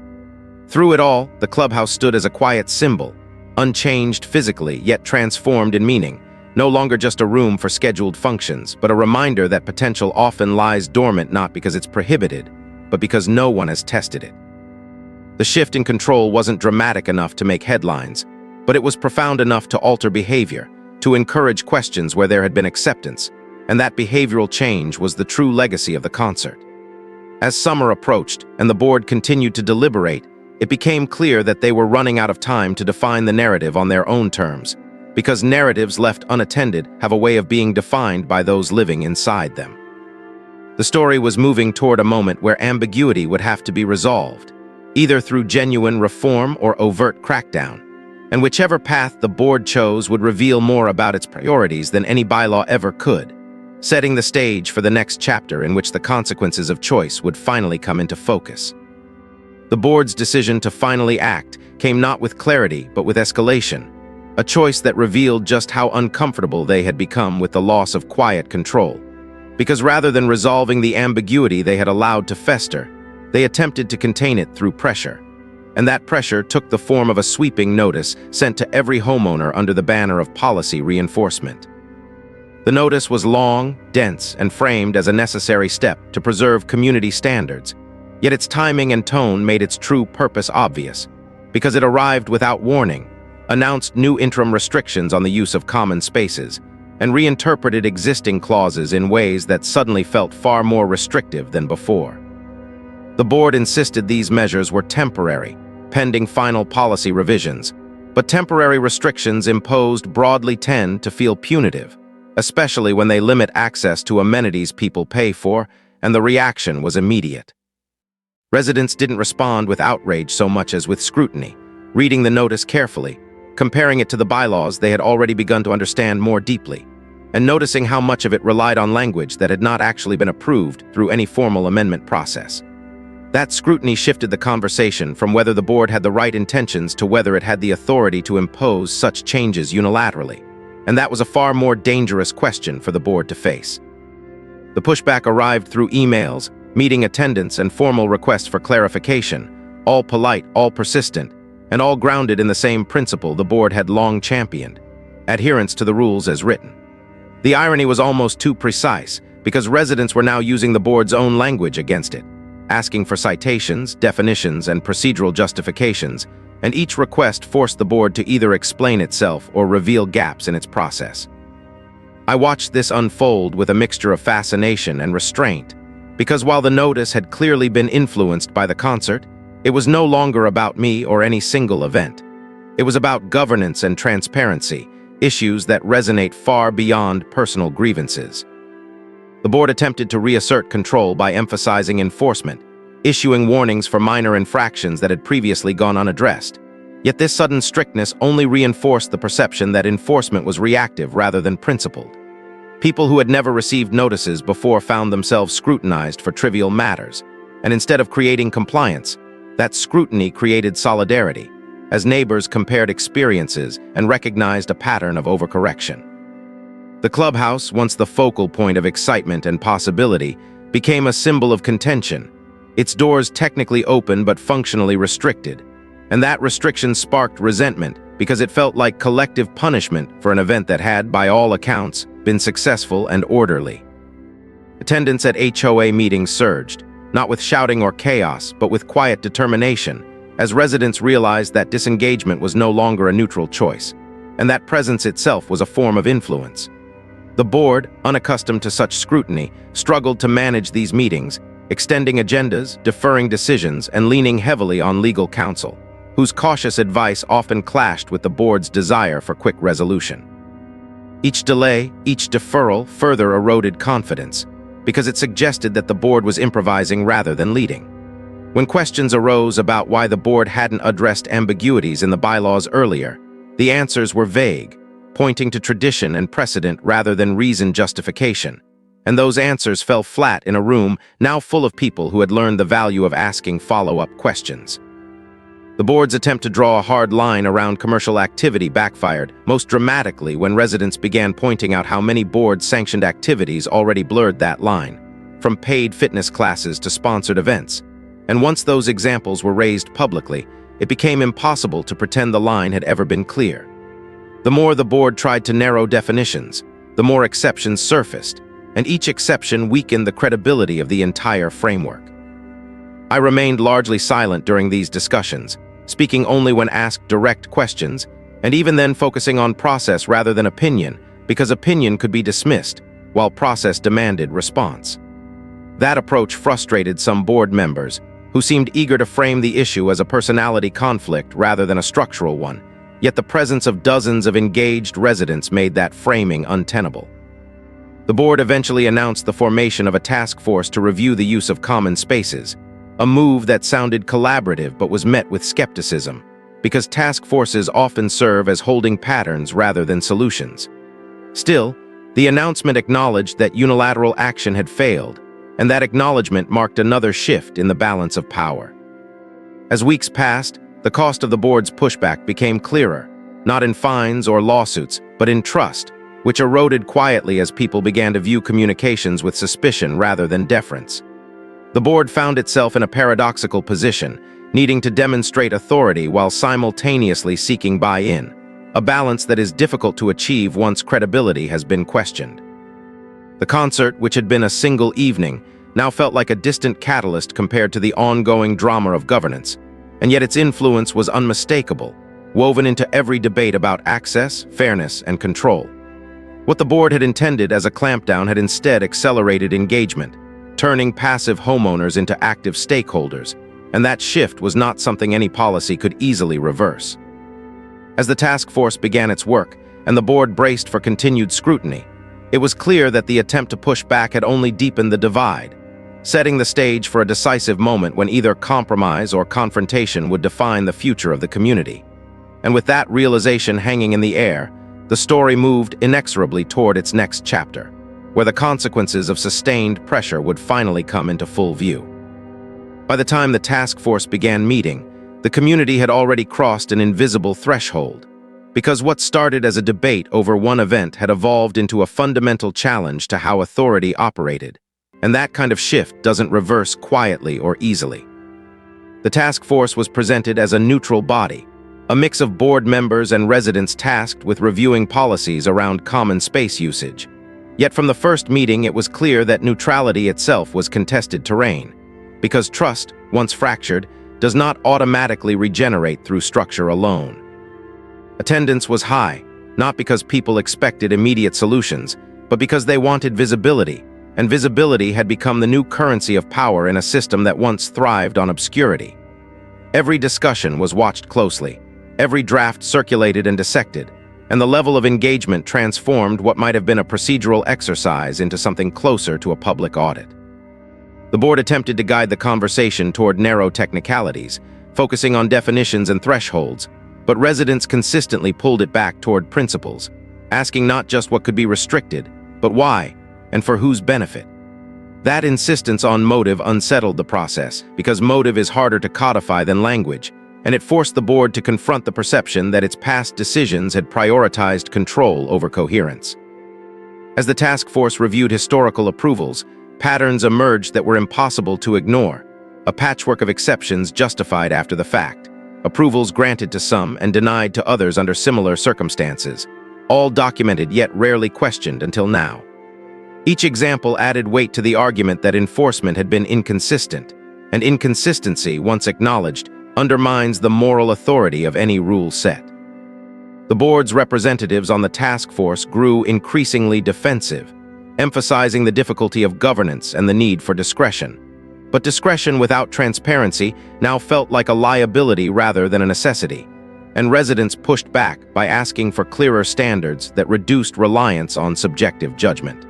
Through it all, the clubhouse stood as a quiet symbol, unchanged physically, yet transformed in meaning, no longer just a room for scheduled functions, but a reminder that potential often lies dormant not because it's prohibited, but because no one has tested it. The shift in control wasn't dramatic enough to make headlines, but it was profound enough to alter behavior, to encourage questions where there had been acceptance, and that behavioral change was the true legacy of the concert. As summer approached and the board continued to deliberate, it became clear that they were running out of time to define the narrative on their own terms, because narratives left unattended have a way of being defined by those living inside them. The story was moving toward a moment where ambiguity would have to be resolved, either through genuine reform or overt crackdown, and whichever path the board chose would reveal more about its priorities than any bylaw ever could, setting the stage for the next chapter in which the consequences of choice would finally come into focus. The board's decision to finally act came not with clarity but with escalation, a choice that revealed just how uncomfortable they had become with the loss of quiet control. Because rather than resolving the ambiguity they had allowed to fester, they attempted to contain it through pressure. And that pressure took the form of a sweeping notice sent to every homeowner under the banner of policy reinforcement. The notice was long, dense, and framed as a necessary step to preserve community standards, yet its timing and tone made its true purpose obvious, because it arrived without warning, announced new interim restrictions on the use of common spaces, and reinterpreted existing clauses in ways that suddenly felt far more restrictive than before. The board insisted these measures were temporary, pending final policy revisions, but temporary restrictions imposed broadly tend to feel punitive, especially when they limit access to amenities people pay for, and the reaction was immediate. Residents didn't respond with outrage so much as with scrutiny, reading the notice carefully, comparing it to the bylaws they had already begun to understand more deeply, and noticing how much of it relied on language that had not actually been approved through any formal amendment process. That scrutiny shifted the conversation from whether the board had the right intentions to whether it had the authority to impose such changes unilaterally, and that was a far more dangerous question for the board to face. The pushback arrived through emails, meeting attendance, and formal requests for clarification, all polite, all persistent, and all grounded in the same principle the board had long championed: adherence to the rules as written. The irony was almost too precise, because residents were now using the board's own language against it, asking for citations, definitions, and procedural justifications, and each request forced the board to either explain itself or reveal gaps in its process. I watched this unfold with a mixture of fascination and restraint, because while the notice had clearly been influenced by the concert, it was no longer about me or any single event. It was about governance and transparency, issues that resonate far beyond personal grievances. The board attempted to reassert control by emphasizing enforcement, issuing warnings for minor infractions that had previously gone unaddressed. Yet this sudden strictness only reinforced the perception that enforcement was reactive rather than principled. People who had never received notices before found themselves scrutinized for trivial matters, and instead of creating compliance, that scrutiny created solidarity, as neighbors compared experiences and recognized a pattern of overcorrection. The clubhouse, once the focal point of excitement and possibility, became a symbol of contention, its doors technically open but functionally restricted, and that restriction sparked resentment because it felt like collective punishment for an event that had, by all accounts, been successful and orderly. Attendance at HOA meetings surged, not with shouting or chaos, but with quiet determination, as residents realized that disengagement was no longer a neutral choice, and that presence itself was a form of influence. The board, unaccustomed to such scrutiny, struggled to manage these meetings, extending agendas, deferring decisions, and leaning heavily on legal counsel, whose cautious advice often clashed with the board's desire for quick resolution. Each delay, each deferral further eroded confidence, because it suggested that the board was improvising rather than leading. When questions arose about why the board hadn't addressed ambiguities in the bylaws earlier, the answers were vague, pointing to tradition and precedent rather than reasoned justification, and those answers fell flat in a room now full of people who had learned the value of asking follow-up questions. The board's attempt to draw a hard line around commercial activity backfired, most dramatically when residents began pointing out how many board-sanctioned activities already blurred that line, from paid fitness classes to sponsored events. And once those examples were raised publicly, it became impossible to pretend the line had ever been clear. The more the board tried to narrow definitions, the more exceptions surfaced, and each exception weakened the credibility of the entire framework. I remained largely silent during these discussions, speaking only when asked direct questions, and even then focusing on process rather than opinion, because opinion could be dismissed, while process demanded response. That approach frustrated some board members, who seemed eager to frame the issue as a personality conflict rather than a structural one, yet the presence of dozens of engaged residents made that framing untenable. The board eventually announced the formation of a task force to review the use of common spaces, a move that sounded collaborative but was met with skepticism, because task forces often serve as holding patterns rather than solutions. Still, the announcement acknowledged that unilateral action had failed, and that acknowledgement marked another shift in the balance of power. As weeks passed, the cost of the board's pushback became clearer, not in fines or lawsuits, but in trust, which eroded quietly as people began to view communications with suspicion rather than deference. The board found itself in a paradoxical position, needing to demonstrate authority while simultaneously seeking buy-in, a balance that is difficult to achieve once credibility has been questioned. The concert, which had been a single evening, now felt like a distant catalyst compared to the ongoing drama of governance, and yet its influence was unmistakable, woven into every debate about access, fairness, and control. What the board had intended as a clampdown had instead accelerated engagement, turning passive homeowners into active stakeholders, and that shift was not something any policy could easily reverse. As the task force began its work, and the board braced for continued scrutiny, it was clear that the attempt to push back had only deepened the divide, setting the stage for a decisive moment when either compromise or confrontation would define the future of the community. And with that realization hanging in the air, the story moved inexorably toward its next chapter, where the consequences of sustained pressure would finally come into full view. By the time the task force began meeting, the community had already crossed an invisible threshold, because what started as a debate over one event had evolved into a fundamental challenge to how authority operated, and that kind of shift doesn't reverse quietly or easily. The task force was presented as a neutral body, a mix of board members and residents tasked with reviewing policies around common space usage. Yet from the first meeting it was clear that neutrality itself was contested terrain, because trust, once fractured, does not automatically regenerate through structure alone. Attendance was high, not because people expected immediate solutions, but because they wanted visibility, and visibility had become the new currency of power in a system that once thrived on obscurity. Every discussion was watched closely, every draft circulated and dissected, and the level of engagement transformed what might have been a procedural exercise into something closer to a public audit. The board attempted to guide the conversation toward narrow technicalities, focusing on definitions and thresholds, but residents consistently pulled it back toward principles, asking not just what could be restricted, but why, and for whose benefit. That insistence on motive unsettled the process, because motive is harder to codify than language, and it forced the board to confront the perception that its past decisions had prioritized control over coherence. As the task force reviewed historical approvals, patterns emerged that were impossible to ignore, a patchwork of exceptions justified after the fact, approvals granted to some and denied to others under similar circumstances, all documented yet rarely questioned until now. Each example added weight to the argument that enforcement had been inconsistent, and inconsistency, once acknowledged, undermines the moral authority of any rule set. The board's representatives on the task force grew increasingly defensive, emphasizing the difficulty of governance and the need for discretion. But discretion without transparency now felt like a liability rather than a necessity, and residents pushed back by asking for clearer standards that reduced reliance on subjective judgment.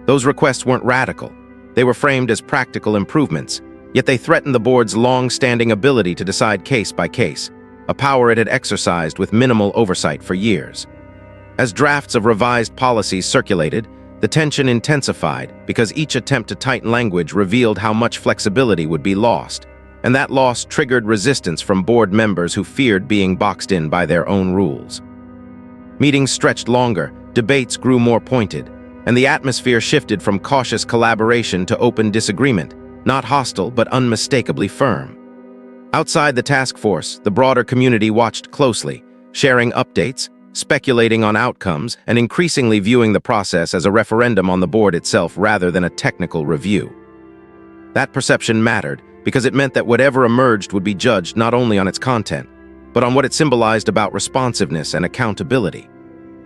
Those requests weren't radical. They were framed as practical improvements, yet they threatened the board's long-standing ability to decide case by case, a power it had exercised with minimal oversight for years. As drafts of revised policies circulated, the tension intensified because each attempt to tighten language revealed how much flexibility would be lost, and that loss triggered resistance from board members who feared being boxed in by their own rules. Meetings stretched longer, debates grew more pointed, and the atmosphere shifted from cautious collaboration to open disagreement, not hostile but unmistakably firm. Outside the task force, the broader community watched closely, sharing updates, speculating on outcomes, and increasingly viewing the process as a referendum on the board itself rather than a technical review. That perception mattered because it meant that whatever emerged would be judged not only on its content, but on what it symbolized about responsiveness and accountability.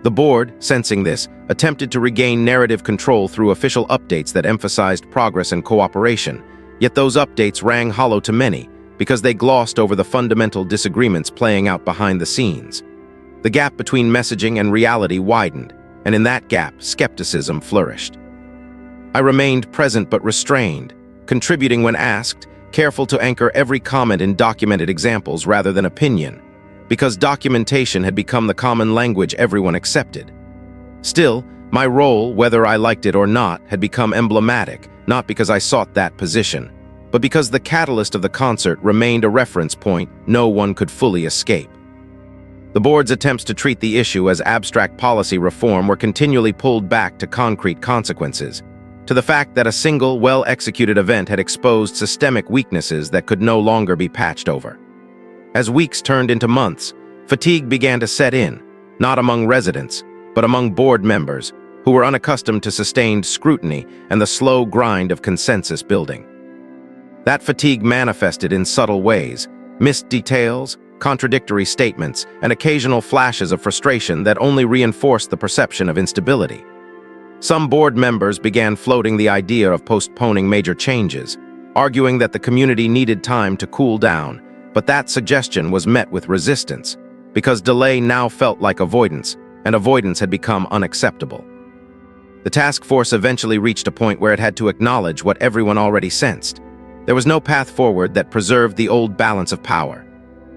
The board, sensing this, attempted to regain narrative control through official updates that emphasized progress and cooperation, yet those updates rang hollow to many because they glossed over the fundamental disagreements playing out behind the scenes. The gap between messaging and reality widened, and in that gap, skepticism flourished. I remained present but restrained, contributing when asked, careful to anchor every comment in documented examples rather than opinion, because documentation had become the common language everyone accepted. Still, my role, whether I liked it or not, had become emblematic, not because I sought that position, but because the catalyst of the concert remained a reference point no one could fully escape. The board's attempts to treat the issue as abstract policy reform were continually pulled back to concrete consequences, to the fact that a single, well-executed event had exposed systemic weaknesses that could no longer be patched over. As weeks turned into months, fatigue began to set in, not among residents, but among board members who were unaccustomed to sustained scrutiny and the slow grind of consensus building. That fatigue manifested in subtle ways, missed details, contradictory statements, and occasional flashes of frustration that only reinforced the perception of instability. Some board members began floating the idea of postponing major changes, arguing that the community needed time to cool down, but that suggestion was met with resistance, because delay now felt like avoidance, and avoidance had become unacceptable. The task force eventually reached a point where it had to acknowledge what everyone already sensed. There was no path forward that preserved the old balance of power.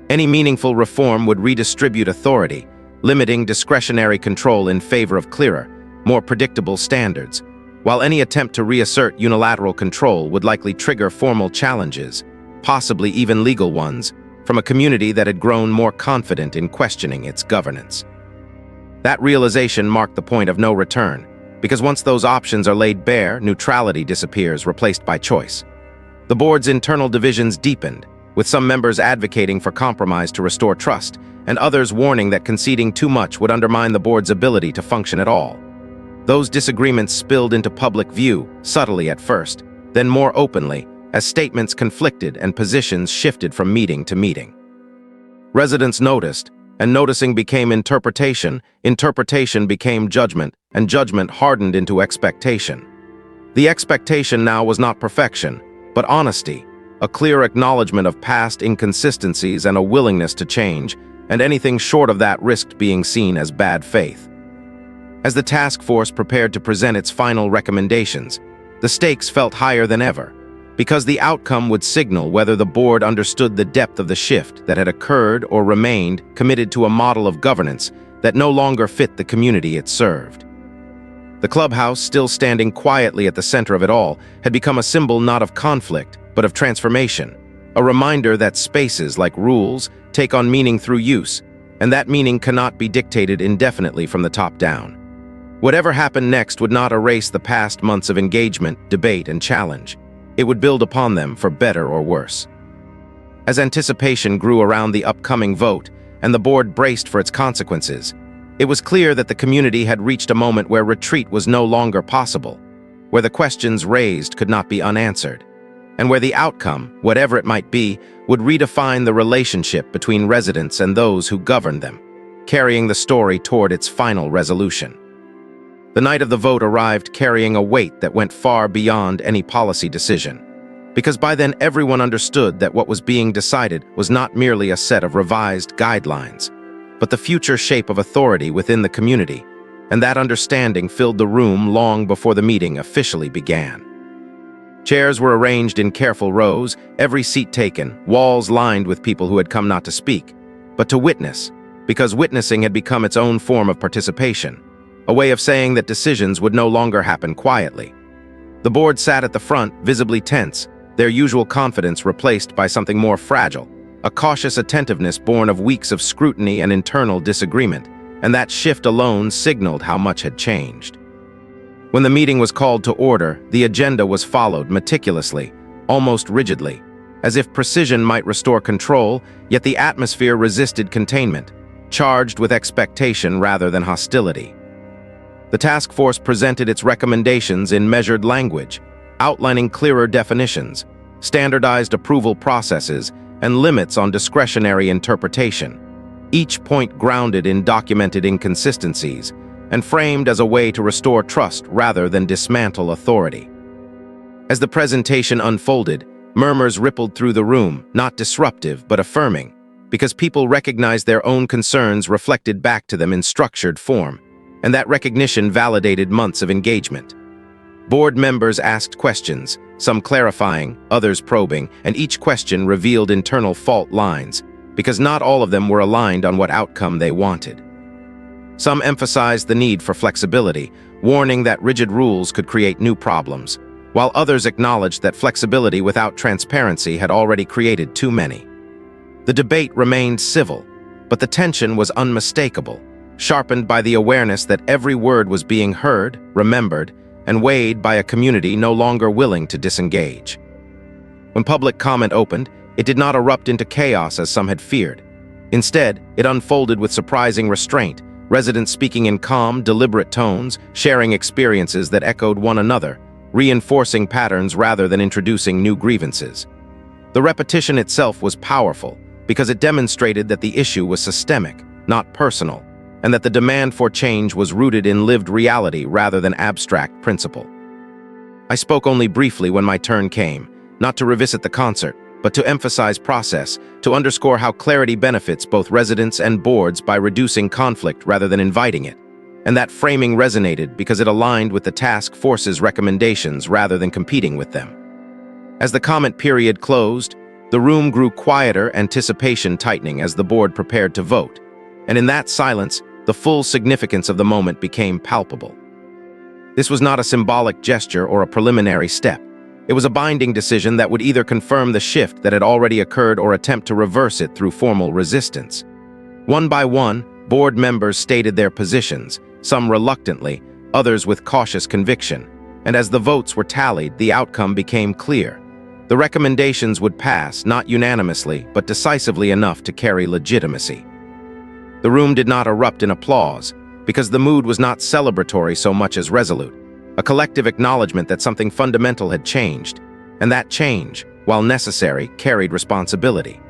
Any meaningful reform would redistribute authority, limiting discretionary control in favor of clearer, more predictable standards, while any attempt to reassert unilateral control would likely trigger formal challenges, possibly even legal ones, from a community that had grown more confident in questioning its governance. That realization marked the point of no return, because once those options are laid bare, neutrality disappears, replaced by choice. The board's internal divisions deepened, with some members advocating for compromise to restore trust, and others warning that conceding too much would undermine the board's ability to function at all. Those disagreements spilled into public view, subtly at first, then more openly, as statements conflicted and positions shifted from meeting to meeting. Residents noticed, and noticing became interpretation, interpretation became judgment, and judgment hardened into expectation. The expectation now was not perfection, but honesty, a clear acknowledgement of past inconsistencies and a willingness to change, and anything short of that risked being seen as bad faith. As the task force prepared to present its final recommendations, the stakes felt higher than ever. because the outcome would signal whether the board understood the depth of the shift that had occurred or remained committed to a model of governance that no longer fit the community it served. The clubhouse, still standing quietly at the center of it all, had become a symbol not of conflict, but of transformation, a reminder that spaces, like rules, take on meaning through use, and that meaning cannot be dictated indefinitely from the top down. Whatever happened next would not erase the past months of engagement, debate, and challenge. It would build upon them for better or worse. As anticipation grew around the upcoming vote and the board braced for its consequences, it was clear that the community had reached a moment where retreat was no longer possible, where the questions raised could not be unanswered, and where the outcome, whatever it might be, would redefine the relationship between residents and those who governed them, carrying the story toward its final resolution. The night of the vote arrived carrying a weight that went far beyond any policy decision, because by then everyone understood that what was being decided was not merely a set of revised guidelines, but the future shape of authority within the community, and that understanding filled the room long before the meeting officially began. Chairs were arranged in careful rows, every seat taken, walls lined with people who had come not to speak, but to witness, because witnessing had become its own form of participation, a way of saying that decisions would no longer happen quietly. The board sat at the front, visibly tense, their usual confidence replaced by something more fragile, a cautious attentiveness born of weeks of scrutiny and internal disagreement, and that shift alone signaled how much had changed. When the meeting was called to order, the agenda was followed meticulously, almost rigidly, as if precision might restore control, yet the atmosphere resisted containment, charged with expectation rather than hostility. The task force presented its recommendations in measured language, outlining clearer definitions, standardized approval processes, and limits on discretionary interpretation, each point grounded in documented inconsistencies and framed as a way to restore trust rather than dismantle authority. As the presentation unfolded, murmurs rippled through the room, not disruptive but affirming, because people recognized their own concerns reflected back to them in structured form, and that recognition validated months of engagement. Board members asked questions, some clarifying, others probing, and each question revealed internal fault lines, because not all of them were aligned on what outcome they wanted. Some emphasized the need for flexibility, warning that rigid rules could create new problems, while others acknowledged that flexibility without transparency had already created too many. The debate remained civil, but the tension was unmistakable, sharpened by the awareness that every word was being heard, remembered, and weighed by a community no longer willing to disengage. When public comment opened, it did not erupt into chaos as some had feared. Instead, it unfolded with surprising restraint, residents speaking in calm, deliberate tones, sharing experiences that echoed one another, reinforcing patterns rather than introducing new grievances. The repetition itself was powerful because it demonstrated that the issue was systemic, not personal, and that the demand for change was rooted in lived reality rather than abstract principle. I spoke only briefly when my turn came, not to revisit the concert, but to emphasize process, to underscore how clarity benefits both residents and boards by reducing conflict rather than inviting it. And that framing resonated because it aligned with the task force's recommendations rather than competing with them. As the comment period closed, the room grew quieter, anticipation tightening as the board prepared to vote. And in that silence, the full significance of the moment became palpable. This was not a symbolic gesture or a preliminary step. It was a binding decision that would either confirm the shift that had already occurred or attempt to reverse it through formal resistance. One by one, board members stated their positions, some reluctantly, others with cautious conviction, and as the votes were tallied, the outcome became clear. The recommendations would pass, not unanimously, but decisively enough to carry legitimacy. The room did not erupt in applause, because the mood was not celebratory so much as resolute, a collective acknowledgement that something fundamental had changed, and that change, while necessary, carried responsibility.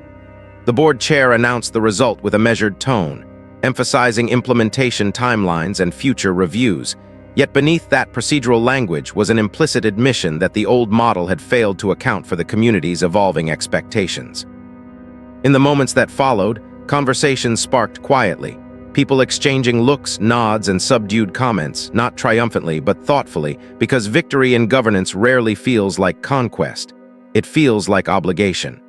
The board chair announced the result with a measured tone, emphasizing implementation timelines and future reviews, yet beneath that procedural language was an implicit admission that the old model had failed to account for the community's evolving expectations. In the moments that followed, conversations sparked quietly, people exchanging looks, nods, and subdued comments, not triumphantly but thoughtfully, because victory in governance rarely feels like conquest. It feels like obligation.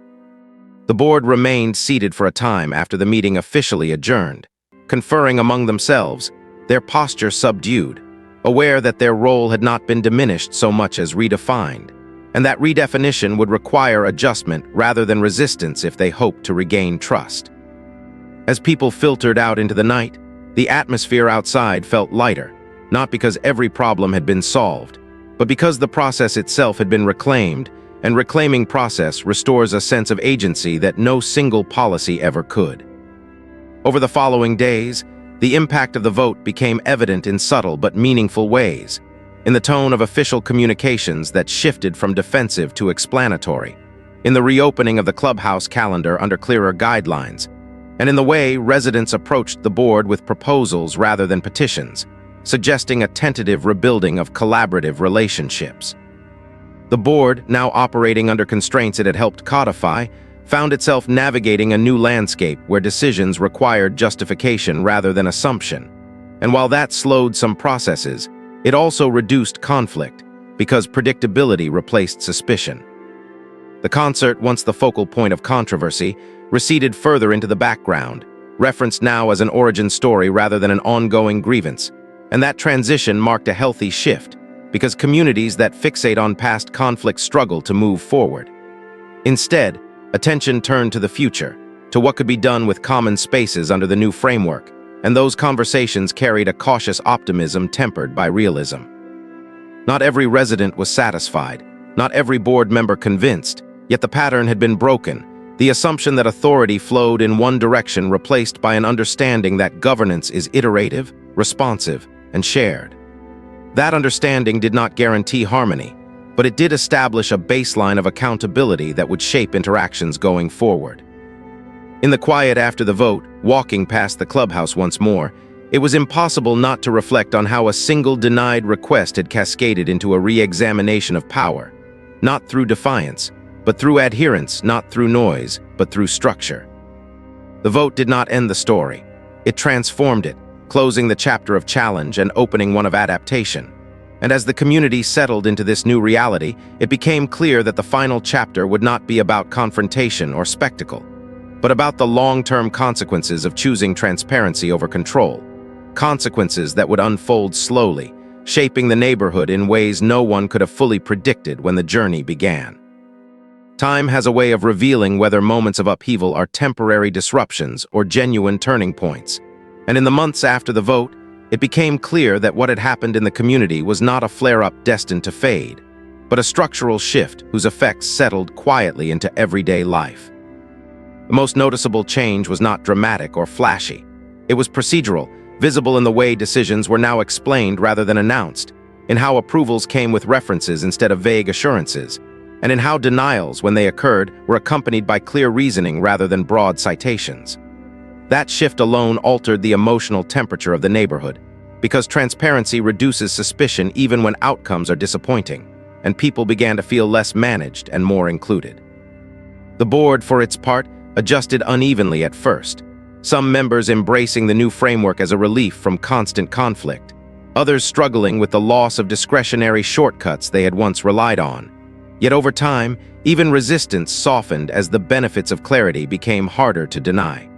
The board remained seated for a time after the meeting officially adjourned, conferring among themselves, their posture subdued, aware that their role had not been diminished so much as redefined, and that redefinition would require adjustment rather than resistance if they hoped to regain trust. As people filtered out into the night, the atmosphere outside felt lighter, not because every problem had been solved, but because the process itself had been reclaimed, and reclaiming process restores a sense of agency that no single policy ever could. Over the following days, the impact of the vote became evident in subtle but meaningful ways, in the tone of official communications that shifted from defensive to explanatory, in the reopening of the Clubhouse calendar under clearer guidelines, and in the way residents approached the board with proposals rather than petitions, suggesting a tentative rebuilding of collaborative relationships. The board, now operating under constraints it had helped codify, found itself navigating a new landscape where decisions required justification rather than assumption. And while that slowed some processes, it also reduced conflict, because predictability replaced suspicion. The concert, once the focal point of controversy, receded further into the background, referenced now as an origin story rather than an ongoing grievance, and that transition marked a healthy shift, because communities that fixate on past conflicts struggle to move forward. Instead, attention turned to the future, to what could be done with common spaces under the new framework, and those conversations carried a cautious optimism tempered by realism. Not every resident was satisfied, not every board member convinced, yet the pattern had been broken, the assumption that authority flowed in one direction replaced by an understanding that governance is iterative, responsive, and shared. That understanding did not guarantee harmony, but it did establish a baseline of accountability that would shape interactions going forward. In the quiet after the vote, walking past the clubhouse once more, it was impossible not to reflect on how a single denied request had cascaded into a re-examination of power, not through defiance, but through adherence, not through noise, but through structure. The vote did not end the story. It transformed it, closing the chapter of challenge and opening one of adaptation. And as the community settled into this new reality, it became clear that the final chapter would not be about confrontation or spectacle, but about the long-term consequences of choosing transparency over control, consequences that would unfold slowly, shaping the neighborhood in ways no one could have fully predicted when the journey began. Time has a way of revealing whether moments of upheaval are temporary disruptions or genuine turning points. And in the months after the vote, it became clear that what had happened in the community was not a flare-up destined to fade, but a structural shift whose effects settled quietly into everyday life. The most noticeable change was not dramatic or flashy. It was procedural, visible in the way decisions were now explained rather than announced, in how approvals came with references instead of vague assurances, and in how denials, when they occurred, were accompanied by clear reasoning rather than broad citations. That shift alone altered the emotional temperature of the neighborhood, because transparency reduces suspicion even when outcomes are disappointing, and people began to feel less managed and more included. The board, for its part, adjusted unevenly at first, some members embracing the new framework as a relief from constant conflict, others struggling with the loss of discretionary shortcuts they had once relied on. Yet over time, even resistance softened as the benefits of clarity became harder to deny.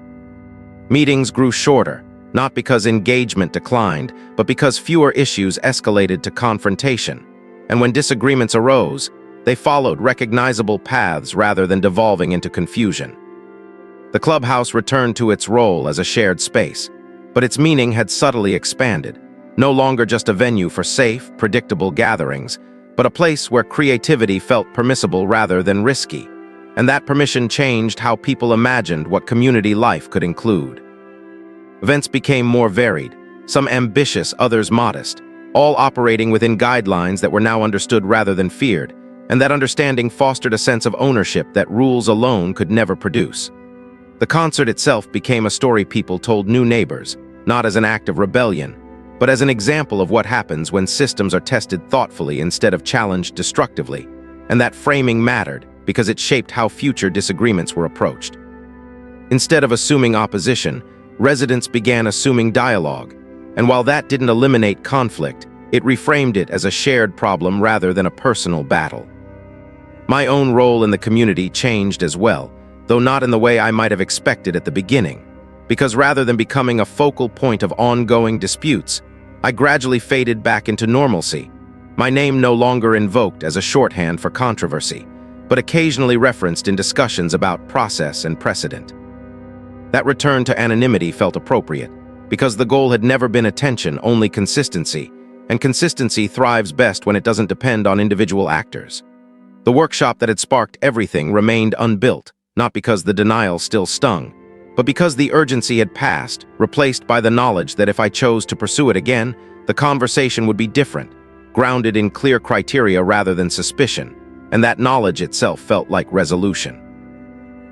Meetings grew shorter, not because engagement declined, but because fewer issues escalated to confrontation, and when disagreements arose, they followed recognizable paths rather than devolving into confusion. The clubhouse returned to its role as a shared space, but its meaning had subtly expanded, no longer just a venue for safe, predictable gatherings, but a place where creativity felt permissible rather than risky, and that permission changed how people imagined what community life could include. Events became more varied, some ambitious, others modest, all operating within guidelines that were now understood rather than feared, and that understanding fostered a sense of ownership that rules alone could never produce. The concert itself became a story people told new neighbors, not as an act of rebellion, but as an example of what happens when systems are tested thoughtfully instead of challenged destructively, and that framing mattered because it shaped how future disagreements were approached. Instead of assuming opposition, residents began assuming dialogue, and while that didn't eliminate conflict, it reframed it as a shared problem rather than a personal battle. My own role in the community changed as well, though not in the way I might have expected at the beginning, because rather than becoming a focal point of ongoing disputes, I gradually faded back into normalcy, my name no longer invoked as a shorthand for controversy, but occasionally referenced in discussions about process and precedent. That return to anonymity felt appropriate, because the goal had never been attention, only consistency, and consistency thrives best when it doesn't depend on individual actors. The workshop that had sparked everything remained unbuilt, not because the denial still stung, but because the urgency had passed, replaced by the knowledge that if I chose to pursue it again, the conversation would be different, grounded in clear criteria rather than suspicion, and that knowledge itself felt like resolution.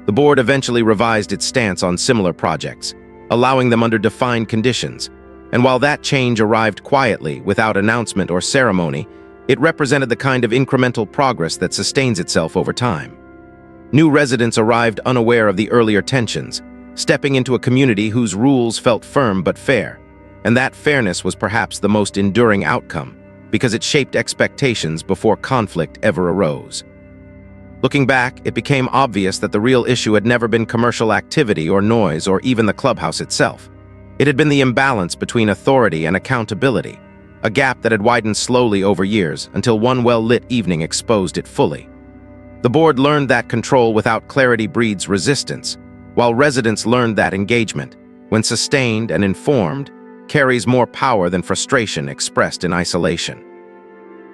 The board eventually revised its stance on similar projects, allowing them under defined conditions, and while that change arrived quietly, without announcement or ceremony, it represented the kind of incremental progress that sustains itself over time. New residents arrived unaware of the earlier tensions, stepping into a community whose rules felt firm but fair, and that fairness was perhaps the most enduring outcome, because it shaped expectations before conflict ever arose. Looking back, it became obvious that the real issue had never been commercial activity or noise or even the clubhouse itself. It had been the imbalance between authority and accountability, a gap that had widened slowly over years until one well-lit evening exposed it fully. The board learned that control without clarity breeds resistance, while residents learned that engagement, when sustained and informed, carries more power than frustration expressed in isolation.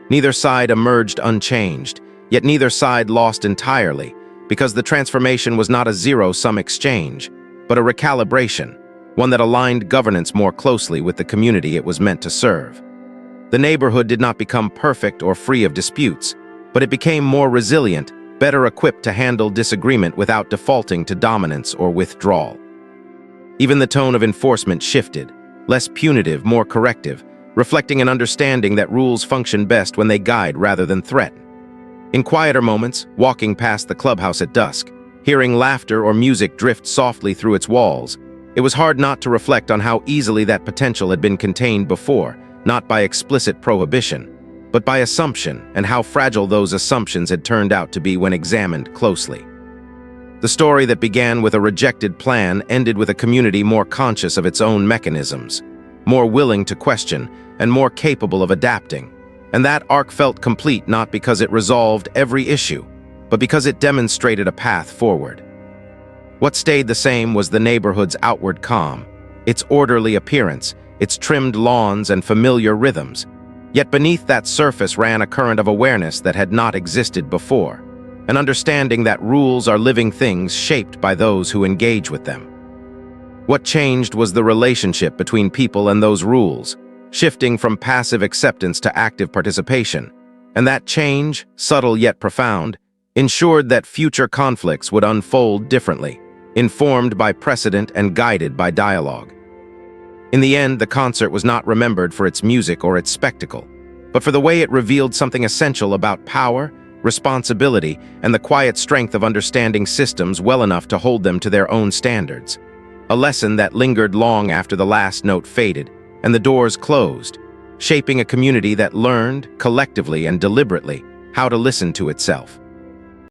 Neither side emerged unchanged, yet neither side lost entirely, because the transformation was not a zero-sum exchange, but a recalibration, one that aligned governance more closely with the community it was meant to serve. The neighborhood did not become perfect or free of disputes, but it became more resilient, better equipped to handle disagreement without defaulting to dominance or withdrawal. Even the tone of enforcement shifted, less punitive, more corrective, reflecting an understanding that rules function best when they guide rather than threaten. In quieter moments, walking past the clubhouse at dusk, hearing laughter or music drift softly through its walls, it was hard not to reflect on how easily that potential had been contained before, not by explicit prohibition, but by assumption, and how fragile those assumptions had turned out to be when examined closely. The story that began with a rejected plan ended with a community more conscious of its own mechanisms, more willing to question, and more capable of adapting. And that arc felt complete not because it resolved every issue, but because it demonstrated a path forward. What stayed the same was the neighborhood's outward calm, its orderly appearance, its trimmed lawns and familiar rhythms. Yet beneath that surface ran a current of awareness that had not existed before, an understanding that rules are living things shaped by those who engage with them. What changed was the relationship between people and those rules, shifting from passive acceptance to active participation, and that change, subtle yet profound, ensured that future conflicts would unfold differently, informed by precedent and guided by dialogue. In the end, the concert was not remembered for its music or its spectacle, but for the way it revealed something essential about power, responsibility, and the quiet strength of understanding systems well enough to hold them to their own standards. A lesson that lingered long after the last note faded and the doors closed, shaping a community that learned, collectively and deliberately, how to listen to itself.